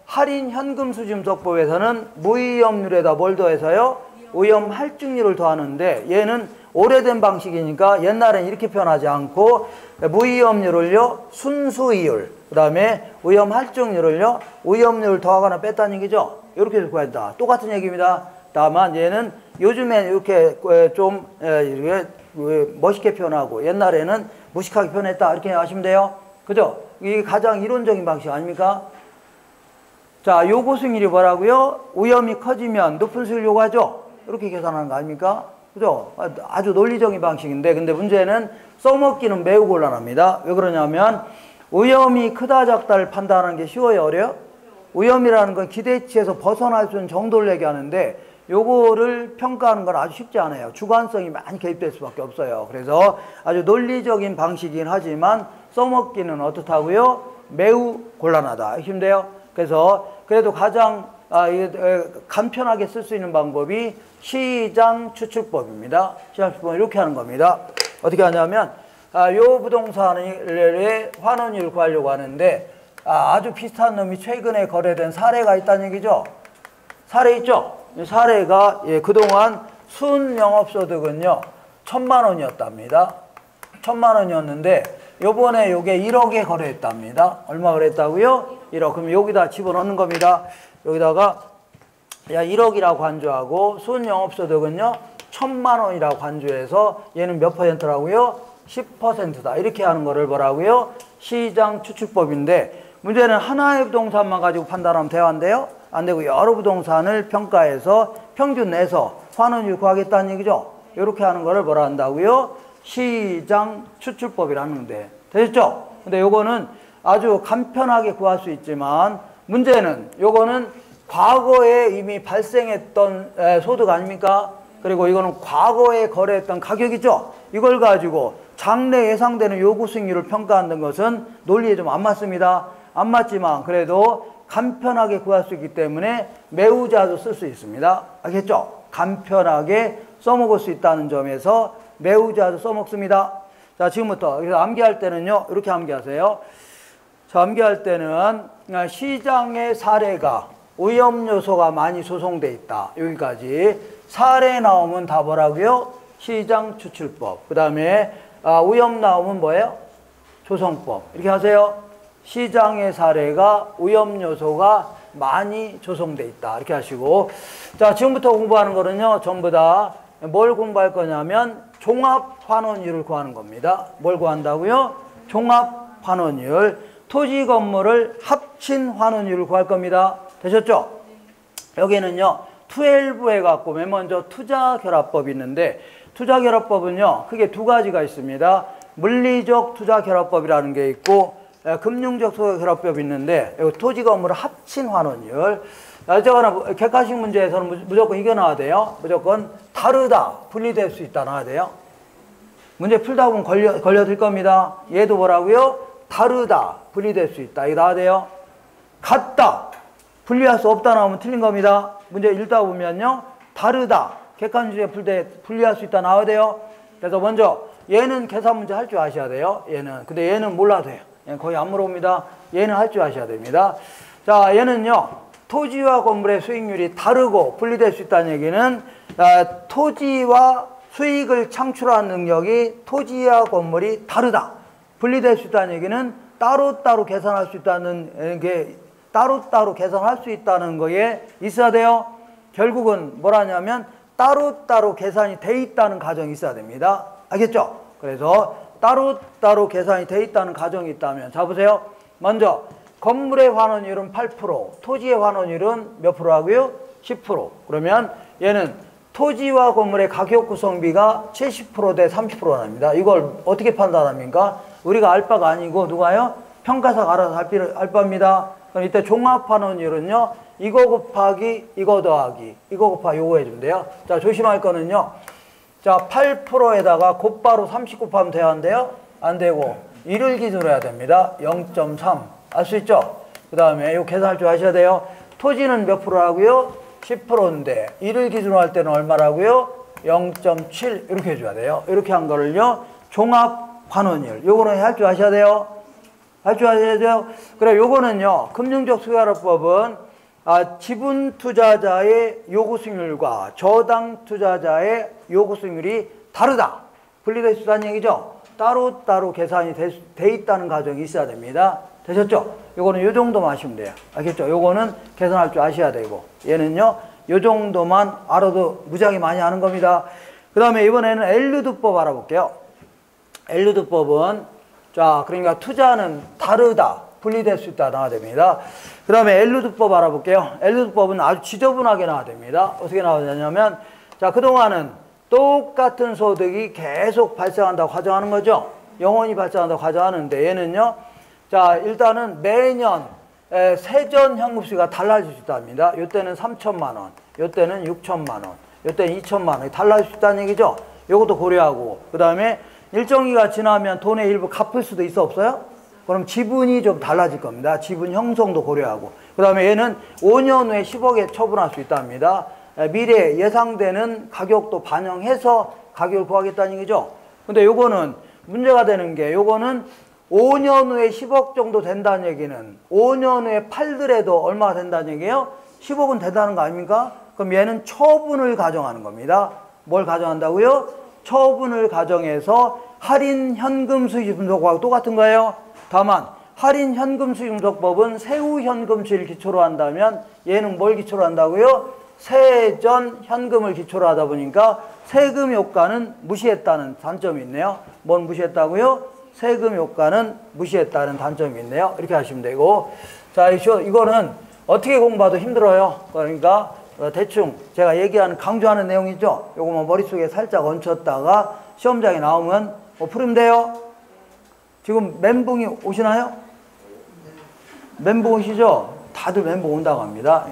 할인 현금 수준적법에서는 무위험률에다 뭘 더해서요? 위험 할증률을 더하는데 얘는 오래된 방식이니까 옛날엔 이렇게 표현하지 않고 무위험률을요 순수이율, 그 다음에 위험 할증률을요 위험률을 더하거나 뺐다는 얘기죠. 이렇게 해서 구해야 된다. 똑같은 얘기입니다. 다만 얘는 요즘엔 이렇게 좀 이렇게 멋있게 표현하고 옛날에는 무식하게 표현했다 이렇게 하시면 돼요. 그죠? 이게 가장 이론적인 방식 아닙니까? 자, 요구 수익률이 뭐라고요? 위험이 커지면 높은 수익을 요구하죠? 이렇게 계산하는 거 아닙니까? 그죠? 아주 논리적인 방식인데, 근데 문제는 써먹기는 매우 곤란합니다. 왜 그러냐면, 위험이 크다 작다를 판단하는 게 쉬워요, 어려요? 위험이라는 건 기대치에서 벗어날 수 있는 정도를 얘기하는데, 요거를 평가하는 건 아주 쉽지 않아요. 주관성이 많이 개입될 수밖에 없어요. 그래서 아주 논리적인 방식이긴 하지만, 써먹기는 어떻다고요? 매우 곤란하다. 힘돼요? 그래서 그래도 가장 간편하게 쓸 수 있는 방법이 시장 추출법입니다. 시장 추출법은 이렇게 하는 겁니다. 어떻게 하냐면 요 부동산의 환원율을 구하려고 하는데 아주 비슷한 놈이 최근에 거래된 사례가 있다는 얘기죠. 사례 있죠? 사례가 그동안 순 영업소득은요 1,000만 원이었답니다. 1,000만 원이었는데 요번에 요게 1억에 거래했답니다. 얼마 거래했다고요? 1억. 그럼 여기다 집어넣는 겁니다. 여기다가 1억이라고 간주하고 순 영업소득은요 1,000만 원이라고 간주해서 얘는 몇 퍼센트라고요? 10%다. 이렇게 하는 거를 뭐라고요? 시장 추출법인데 문제는 하나의 부동산만 가지고 판단하면 대화인데요. 안 되고 여러 부동산을 평가해서 평균 내서 환원율 구하겠다는 얘기죠. 이렇게 하는 거를 뭐라 한다고요? 시장 추출법이라는 건데 되셨죠? 근데 요거는 아주 간편하게 구할 수 있지만 문제는 요거는 과거에 이미 발생했던 소득 아닙니까? 그리고 이거는 과거에 거래했던 가격이죠? 이걸 가지고 장래 예상되는 요구 수익률을 평가하는 것은 논리에 좀 안 맞습니다. 안 맞지만 그래도 간편하게 구할 수 있기 때문에 매우 자주 쓸 수 있습니다. 알겠죠? 간편하게 써먹을 수 있다는 점에서 매우 자주 써먹습니다. 자, 지금부터 그래서 암기할 때는요 이렇게 암기하세요. 자, 암기할 때는 시장의 사례가 위험 요소가 많이 조성돼 있다. 여기까지 사례 나오면 다 뭐라고요? 시장 추출법. 그 다음에 위험 나오면 뭐예요? 조성법. 이렇게 하세요. 시장의 사례가 위험 요소가 많이 조성돼 있다. 이렇게 하시고 자, 지금부터 공부하는 거는요 전부 다 뭘 공부할 거냐면 종합 환원율을 구하는 겁니다. 뭘 구한다고요? 종합 환원율. 토지 건물을 합친 환원율을 구할 겁니다. 되셨죠? 여기는요 12 해갖고 맨 먼저 투자결합법이 있는데 투자결합법은요 크게 두 가지가 있습니다. 물리적 투자결합법이라는 게 있고 금융적 투자결합법이 있는데 토지 건물을 합친 환원율. 어쨌거나 객관식 문제에서는 무조건 이게 나와야 돼요. 무조건 다르다, 분리될 수 있다 나와야 돼요. 문제 풀다 보면 걸려들 겁니다. 얘도 뭐라고요? 다르다, 분리될 수 있다. 이거 나와야 돼요. 같다, 분리할 수 없다 나오면 틀린 겁니다. 문제 읽다 보면요. 다르다, 객관식에 풀 때 분리할 수 있다 나와야 돼요. 그래서 먼저 얘는 계산 문제 할 줄 아셔야 돼요. 얘는. 근데 얘는 몰라도 돼요. 얘는 거의 안 물어봅니다. 얘는 할 줄 아셔야 됩니다. 자, 얘는요. 토지와 건물의 수익률이 다르고 분리될 수 있다는 얘기는 토지와 수익을 창출하는 능력이 토지와 건물이 다르다. 분리될 수 있다는 얘기는 따로따로 계산할 수 있다는 게 따로따로 계산할 수 있다는 거에 있어야 돼요. 결국은 뭐라냐면 따로따로 계산이 돼 있다는 가정이 있어야 됩니다. 알겠죠? 그래서 따로따로 계산이 돼 있다는 가정이 있다면 자 보세요. 먼저 건물의 환원율은 8%, 토지의 환원율은 몇 프로라고요? 10%. 그러면 얘는 토지와 건물의 가격 구성비가 70% 대 30%랍니다. 이걸 어떻게 판단합니까? 우리가 알 바가 아니고 누가요? 평가사가 알아서 알 바입니다. 그럼 이때 종합 환원율은요. 이거 곱하기 이거 더하기 이거 곱하기 요거 해주면 돼요. 자, 조심할 거는요. 자, 8%에다가 곧바로 30 곱하면 돼야 한대요? 안 되고 1을 기준으로 해야 됩니다. 0.3. 알 수 있죠? 그 다음에 이거 계산할 줄 아셔야 돼요. 토지는 몇 프로라고요? 10%인데 이를 기준으로 할 때는 얼마라고요? 0.7 이렇게 해줘야 돼요. 이렇게 한 거를요 종합 환원율. 요거는 할 줄 아셔야 돼요. 할 줄 아셔야 돼요. 그래 요거는요 금융적 수익화법은 지분 투자자의 요구 수익률과 저당 투자자의 요구 수익률이 다르다. 분리될 수 있다는 얘기죠. 따로따로 계산이 돼 있다는 가정이 있어야 됩니다. 되셨죠? 요거는 요 정도만 하시면 돼요. 알겠죠? 요거는 계산할 줄 아셔야 되고 얘는요 요 정도만 알아도 무지하게 많이 아는 겁니다. 그 다음에 이번에는 엘르드법 알아볼게요. 엘르드법은 자 그러니까 투자는 다르다. 분리될 수 있다 나와야 됩니다. 그 다음에 엘르드법 알아볼게요. 엘르드법은 아주 지저분하게 나와야 됩니다. 어떻게 나오냐면 자 그동안은 똑같은 소득이 계속 발생한다고 가정하는 거죠. 영원히 발생한다고 가정하는데 얘는요 자 일단은 매년 세전 현금수가 달라질 수 있답니다. 요때는 3천만 원, 요때는 6천만 원, 요때는 2천만 원이 달라질 수 있다는 얘기죠. 요것도 고려하고 그 다음에 일정기가 지나면 돈의 일부 갚을 수도 있어 없어요? 그럼 지분이 좀 달라질 겁니다. 지분 형성도 고려하고 그 다음에 얘는 5년 후에 10억에 처분할 수 있답니다. 미래 예상되는 가격도 반영해서 가격을 구하겠다는 얘기죠. 근데 요거는 문제가 되는 게 요거는 5년 후에 10억 정도 된다는 얘기는 5년 후에 팔더라도 얼마가 된다는 얘기예요? 10억은 된다는 거 아닙니까? 그럼 얘는 처분을 가정하는 겁니다. 뭘 가정한다고요? 처분을 가정해서 할인 현금 수익 분석하고 똑같은 거예요. 다만 할인 현금 수익 분석법은 세후 현금치를 기초로 한다면 얘는 뭘 기초로 한다고요? 세전 현금을 기초로 하다 보니까 세금 효과는 무시했다는 단점이 있네요. 뭔 무시했다고요? 세금 효과는 무시했다는 단점이 있네요. 이렇게 하시면 되고 자 이거는 어떻게 공부해도 힘들어요. 그러니까 대충 제가 얘기하는 강조하는 내용이죠. 요거만 머릿속에 살짝 얹혔다가 시험장에 나오면 풀으면 돼요. 지금 멘붕이 오시나요? 멘붕 오시죠? 다들 멘붕 온다고 합니다.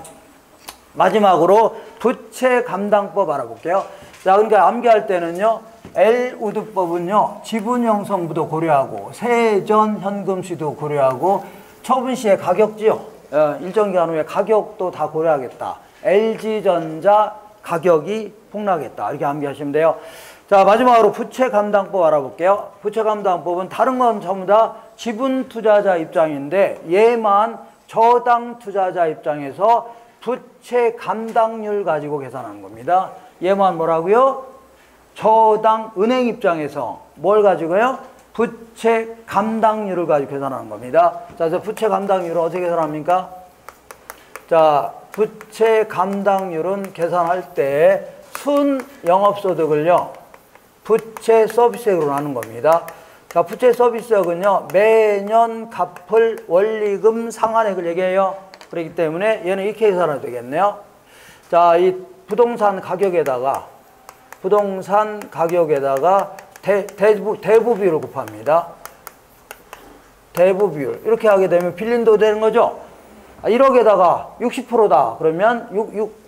마지막으로 부채 감당법 알아볼게요. 자, 그러니까 암기할 때는요, 엘우드법은요, 지분 형성부도 고려하고, 세전 현금시도 고려하고, 처분 시의 가격지요. 일정 기간 후에 가격도 다 고려하겠다. LG전자 가격이 폭락했다. 이렇게 암기하시면 돼요. 자, 마지막으로 부채 감당법 알아볼게요. 부채 감당법은 다른 건 전부 다 지분 투자자 입장인데, 얘만 저당 투자자 입장에서 부채 감당률 가지고 계산하는 겁니다. 얘만 뭐라고요? 저당 은행 입장에서 뭘 가지고요? 부채 감당률을 가지고 계산하는 겁니다. 자, 그래서 부채 감당률을 어떻게 계산합니까? 자, 부채 감당률은 계산할 때 순 영업소득을요, 부채 서비스액으로 나눈 겁니다. 자, 부채 서비스액은요, 매년 갚을 원리금 상환액을 얘기해요. 그렇기 때문에 얘는 이렇게 계산해도 되겠네요. 자, 이 부동산 가격에다가 대부 비율을 곱합니다. 대부 비율. 이렇게 하게 되면 빌린 돈 되는 거죠. 1억에다가 60%다. 그러면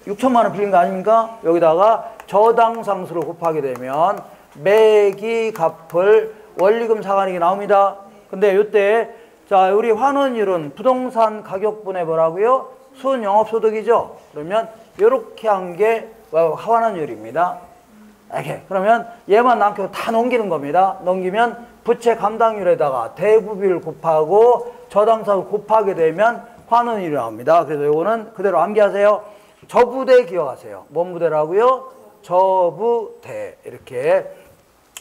6천만 원 빌린 거 아닙니까? 여기다가 저당 상수를 곱하게 되면 매기 갚을 원리금 상환액이 나옵니다. 근데 이때 자, 우리 환원율은 부동산 가격분의 뭐라고요? 순 영업소득이죠. 그러면 이렇게 한 게 환원율입니다. 이렇게. 그러면 얘만 남겨 다 넘기는 겁니다. 넘기면 부채 감당률에다가 대부비율 곱하고 저당사를 곱하게 되면 환원율이 나옵니다. 그래서 이거는 그대로 암기하세요. 저부대 기억하세요. 뭔 부대라고요? 저부대. 이렇게.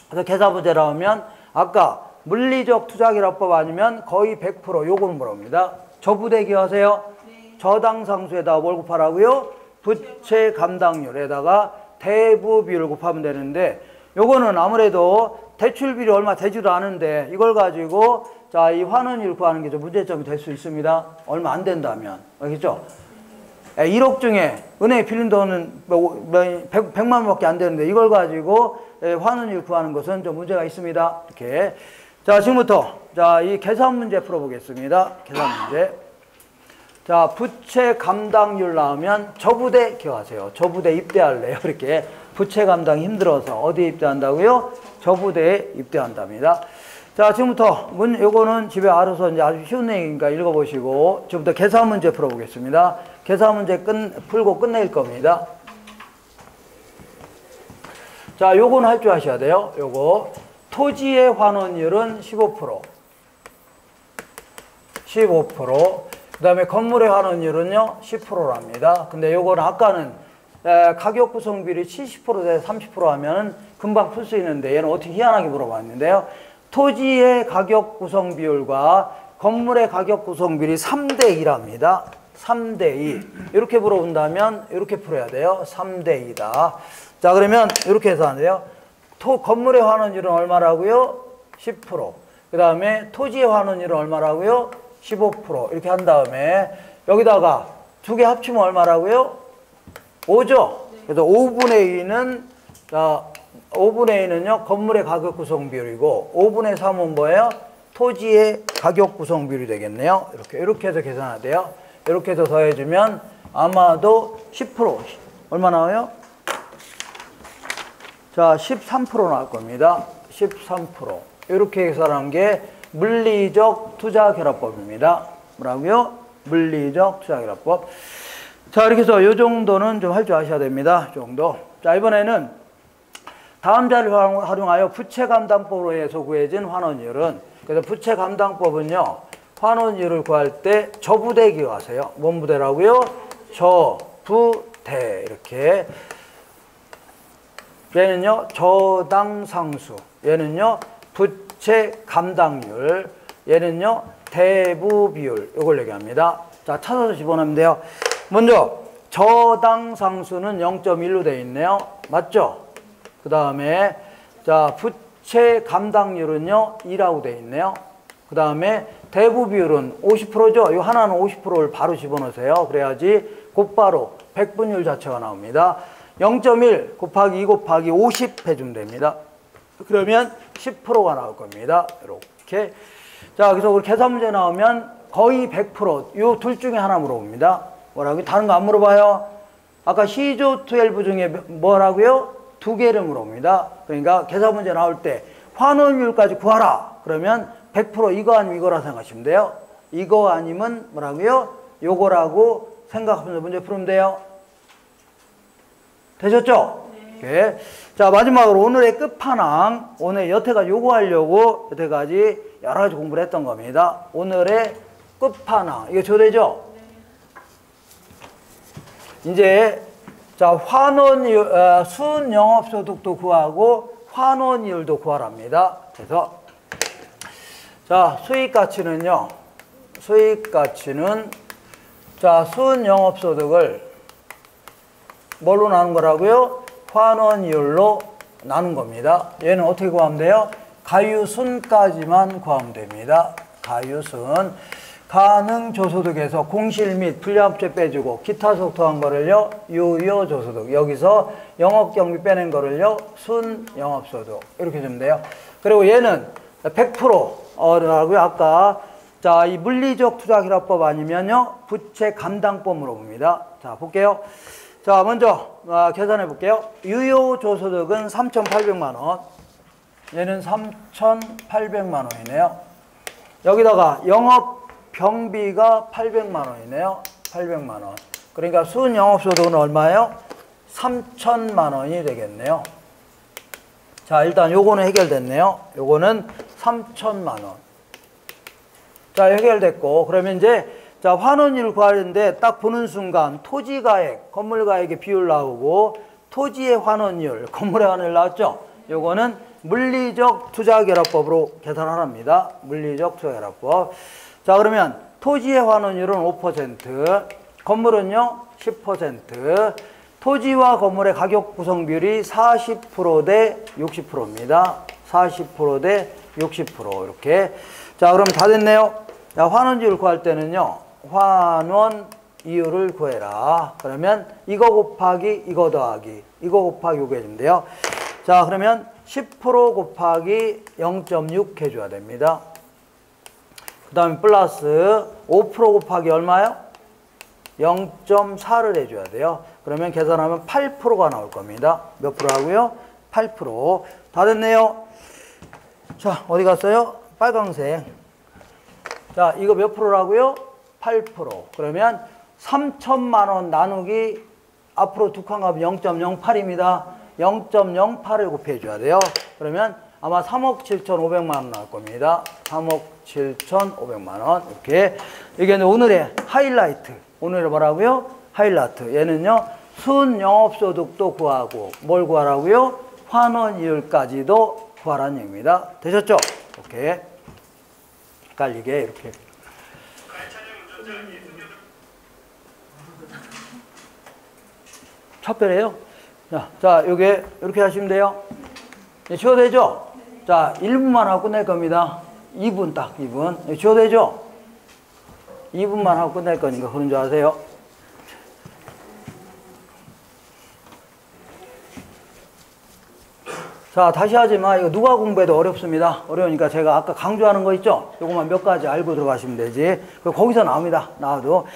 그래서 계산부재 나오면 아까 물리적 투자기록법 아니면 거의 100% 요거는 뭐랍니다. 저부대 기억하세요. 네. 저당상수에다가 뭘 곱하라고요? 부채 감당률에다가 대부 비율을 곱하면 되는데 요거는 아무래도 대출비율이 얼마 되지도 않은데 이걸 가지고 자, 이 환원율 구하는 게 좀 문제점이 될 수 있습니다. 얼마 안 된다면. 알겠죠? 1억 중에 은행에 빌린 돈은 100만 원밖에 안 되는데 이걸 가지고 환원율 구하는 것은 좀 문제가 있습니다. 이렇게. 자, 지금부터 자, 이 계산 문제 풀어보겠습니다. 계산 문제. 자, 부채 감당률 나오면 저부대 기억하세요. 저부대 입대할래요. 이렇게 부채 감당이 힘들어서 어디에 입대한다고요? 저부대에 입대한답니다. 자, 지금부터 요거는 집에 알아서 이제 아주 쉬운 내용이니까 읽어보시고, 지금부터 계산 문제 풀어보겠습니다. 계산 문제 풀고 끝낼 겁니다. 자, 요거는 할 줄 아셔야 돼요. 요거. 토지의 환원율은 15%. 15%. 그 다음에 건물의 환원율은요, 10%랍니다. 근데 요거는 아까는 가격 구성 비율이 70%대 30% 하면 금방 풀 수 있는데 얘는 어떻게 희한하게 물어봤는데요. 토지의 가격 구성 비율과 건물의 가격 구성 비율이 3대2랍니다. 3대2. 이렇게 물어본다면 이렇게 풀어야 돼요. 3대2다. 자, 그러면 이렇게 해서 하는데요. 건물의 환원율은 얼마라고요? 10%. 그 다음에 토지의 환원율은 얼마라고요? 15%. 이렇게 한 다음에 여기다가 두 개 합치면 얼마라고요? 5죠? 그래서 5분의 2는, 자, 5분의 2는요, 건물의 가격 구성 비율이고, 5분의 3은 뭐예요? 토지의 가격 구성 비율이 되겠네요. 이렇게 해서 계산하대요. 이렇게 해서 더해주면 아마도 10%. 얼마 나와요? 자, 13% 나올 겁니다. 13%. 이렇게 계산한 게 물리적 투자 결합법입니다. 뭐라고요? 물리적 투자 결합법. 자, 이렇게 해서 이 정도는 좀 할 줄 아셔야 됩니다. 이 정도. 자, 이번에는 다음 자리를 활용하여 부채 감당법으로 해서 구해진 환원율은, 그래서 부채 감당법은요, 환원율을 구할 때 저부대 기억하세요. 뭔 부대라고요? 저부대. 이렇게. 얘는요, 저당상수. 얘는요, 부채 감당률. 얘는요, 대부비율. 이걸 얘기합니다. 자, 찾아서 집어넣으면 돼요. 먼저 저당상수는 0.1로 되어 있네요. 맞죠? 그 다음에 자, 부채 감당률은요 2라고 되어 있네요. 그 다음에 대부비율은 50%죠. 이 하나는 50%를 바로 집어넣으세요. 그래야지 곧바로 백분율 자체가 나옵니다. 0.1 곱하기 2 곱하기 50 해주면 됩니다. 그러면 10%가 나올 겁니다. 이렇게. 자, 그래서 우리 계산 문제 나오면 거의 100%, 요 둘 중에 하나 물어봅니다. 뭐라고요? 다른 거 안 물어봐요? 아까 시조 12 중에 뭐라고요? 두 개를 물어봅니다. 그러니까 계산 문제 나올 때 환원율까지 구하라. 그러면 100% 이거 아니면 이거라 생각하시면 돼요. 이거 아니면 뭐라고요? 요거라고 생각하면서 문제 풀면 돼요. 되셨죠? 네. 자, 마지막으로 오늘의 끝판왕. 오늘 여태까지 요거 하려고 여태까지 여러 가지 공부를 했던 겁니다. 오늘의 끝판왕. 이거 조대죠? 이제 자, 환원율, 순영업소득도 구하고 환원율도 구하랍니다. 그래서 자, 수익가치는요. 수익가치는 자, 순영업소득을 뭘로 나눈 거라고요? 환원율로 나눈 겁니다. 얘는 어떻게 구하면 돼요? 가유순까지만 구하면 됩니다. 가유순. 가능조소득에서 공실 및 불량업체 빼주고 기타 속토한 거를요 유효조소득. 여기서 영업경비 빼낸 거를요 순영업소득. 이렇게 주면 돼요. 그리고 얘는 100%라고요. 아까 자, 이 물리적 투자결합법 아니면요 부채 감당법 물어봅니다. 자, 볼게요. 자, 먼저 계산해 볼게요. 유효조소득은 3,800만 원. 얘는 3,800만 원이네요. 여기다가 영업 경비가 800만 원이네요. 800만 원. 그러니까 순영업소득은 얼마예요? 3,000만 원이 되겠네요. 자, 일단 요거는 해결됐네요. 요거는 3,000만 원. 자, 해결됐고, 그러면 이제 자, 환원율 구하는데 딱 보는 순간 토지가액, 건물가액의 비율 나오고 토지의 환원율, 건물의 환원율 나왔죠? 요거는 물리적 투자결합법으로 계산하랍니다. 물리적 투자결합법. 자, 그러면 토지의 환원율은 5%, 건물은요 10%, 토지와 건물의 가격 구성 비율이 40% 대 60%입니다. 40% 대 60% 이렇게. 자, 그럼 다 됐네요. 자, 환원율 구할 때는요 환원 이율을 구해라. 그러면 이거 곱하기 이거 더하기 이거 곱하기 이거 해주면 돼요. 자, 그러면 10% 곱하기 0.6 해줘야 됩니다. 그 다음에 플러스 5% 곱하기 얼마요? 0.4를 해줘야 돼요. 그러면 계산하면 8%가 나올 겁니다. 몇 프로라고요? 8%. 다 됐네요. 자, 어디 갔어요? 빨강색. 자, 이거 몇 프로라고요? 8%. 그러면 3천만 원 나누기 앞으로 두 칸 가면 0.08입니다. 0.08을 곱해줘야 돼요. 그러면 아마 3억 7,500만 원 나올 겁니다. 3억 7,500만 원. 이렇게. 이게 오늘의 하이라이트. 오늘의 뭐라고요? 하이라이트. 얘는요, 순 영업소득도 구하고, 뭘 구하라고요? 환원이율까지도 구하라는 얘기입니다. 되셨죠? 오케이. 헷갈리게 이렇게. 첫별이에요. 자, 요게 이렇게 하시면 돼요. 지워도 되죠? 자, 1분만 하고 끝낼 겁니다. 2분 딱 2분. 지워도 되죠? 2분만 하고 끝낼 거니까 그런 줄 아세요? 자, 다시 하지만 이거 누가 공부해도 어렵습니다. 어려우니까 제가 아까 강조하는 거 있죠? 요것만 몇 가지 알고 들어가시면 되지. 거기서 나옵니다. 나와도.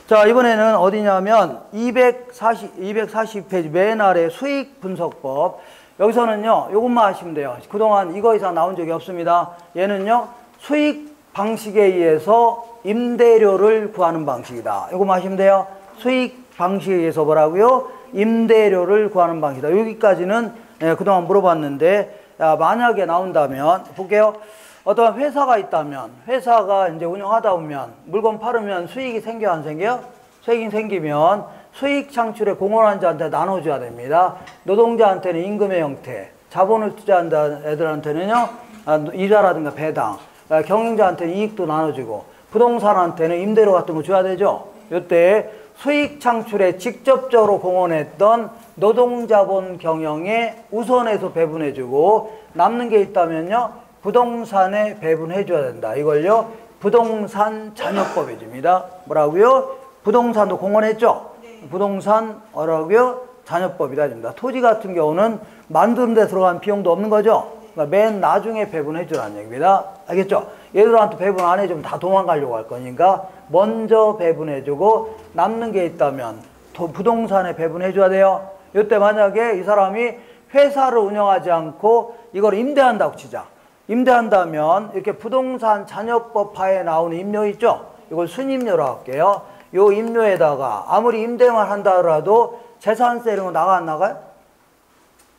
자, 이번에는 어디냐면 240페이지 맨 아래 수익 분석법. 여기서는요, 요것만 하시면 돼요. 그동안 이거 이상 나온 적이 없습니다. 얘는요, 수익 방식에 의해서 임대료를 구하는 방식이다. 요것만 하시면 돼요. 수익 방식에 의해서 뭐라고요? 임대료를 구하는 방식이다. 여기까지는 그동안 물어봤는데, 만약에 나온다면, 볼게요. 어떤 회사가 있다면, 회사가 이제 운영하다 보면, 물건 팔으면 수익이 생겨, 안 생겨요? 수익이 생기면, 수익 창출에 공헌한 자한테 나눠줘야 됩니다. 노동자한테는 임금의 형태, 자본을 투자한다 애들한테는요, 이자라든가 배당, 경영자한테는 이익도 나눠주고, 부동산한테는 임대료 같은 거 줘야 되죠? 이때 수익 창출에 직접적으로 공헌했던 노동자본 경영에 우선해서 배분해주고, 남는 게 있다면요, 부동산에 배분해줘야 된다. 이걸요, 부동산 잔여법에 줍니다. 뭐라고요? 부동산도 공헌했죠? 네. 부동산 뭐라고요? 잔여법이다 줍니다. 토지 같은 경우는 만드는 데 들어간 비용도 없는 거죠? 그러니까 맨 나중에 배분해주라는 얘기입니다. 알겠죠? 얘들한테 배분 안 해주면 다 도망가려고 할 거니까 먼저 배분해주고, 남는 게 있다면 부동산에 배분해줘야 돼요. 이때 만약에 이 사람이 회사를 운영하지 않고 이걸 임대한다고 치자. 임대한다면 이렇게 부동산 잔여법 하에 나오는 임료 있죠? 이걸 순임료라고 할게요. 요 임료에다가 아무리 임대만 한다 하더라도 재산세 이런 거 나가 안 나가요?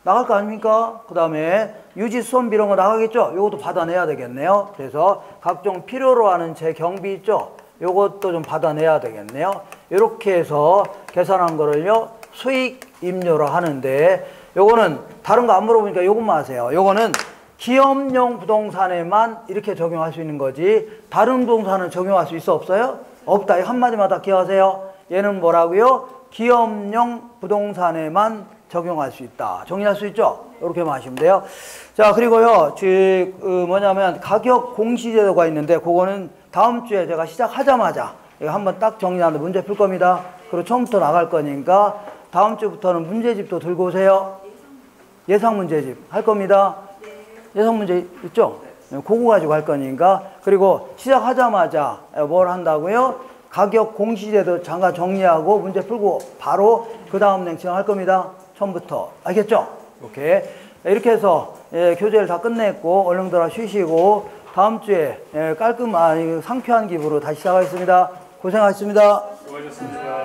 나갈 거 아닙니까? 그 다음에 유지수선비 이런 거 나가겠죠? 요것도 받아내야 되겠네요. 그래서 각종 필요로 하는 재경비 있죠? 요것도 좀 받아내야 되겠네요. 이렇게 해서 계산한 거를요, 수익 임료로 하는데, 요거는 다른 거 안 물어보니까 요것만 하세요. 요거는 기업용 부동산에만 이렇게 적용할 수 있는 거지, 다른 부동산은 적용할 수 있어, 없어요? 없다. 한마디마다 기억하세요. 얘는 뭐라고요? 기업용 부동산에만 적용할 수 있다. 정리할 수 있죠? 이렇게만 하시면 돼요. 자, 그리고요, 뭐냐면 가격 공시제도가 있는데, 그거는 다음 주에 제가 시작하자마자 이거 한번 딱 정리하는 문제 풀 겁니다. 그리고 처음부터 나갈 거니까 다음 주부터는 문제집도 들고 오세요. 예상 문제집 할 겁니다. 예상 문제 있죠? 그거 가지고 할 거니까. 그리고 시작하자마자 뭘 한다고요? 가격 공시제도 잠깐 정리하고 문제 풀고 바로 그 다음 냉칭 할 겁니다. 처음부터. 알겠죠? 이렇게 해서 교재를 다 끝냈고 얼른 들어 쉬시고 다음 주에 깔끔한 상쾌한 기분으로 다시 시작하겠습니다. 고생하셨습니다. 수고하셨습니다.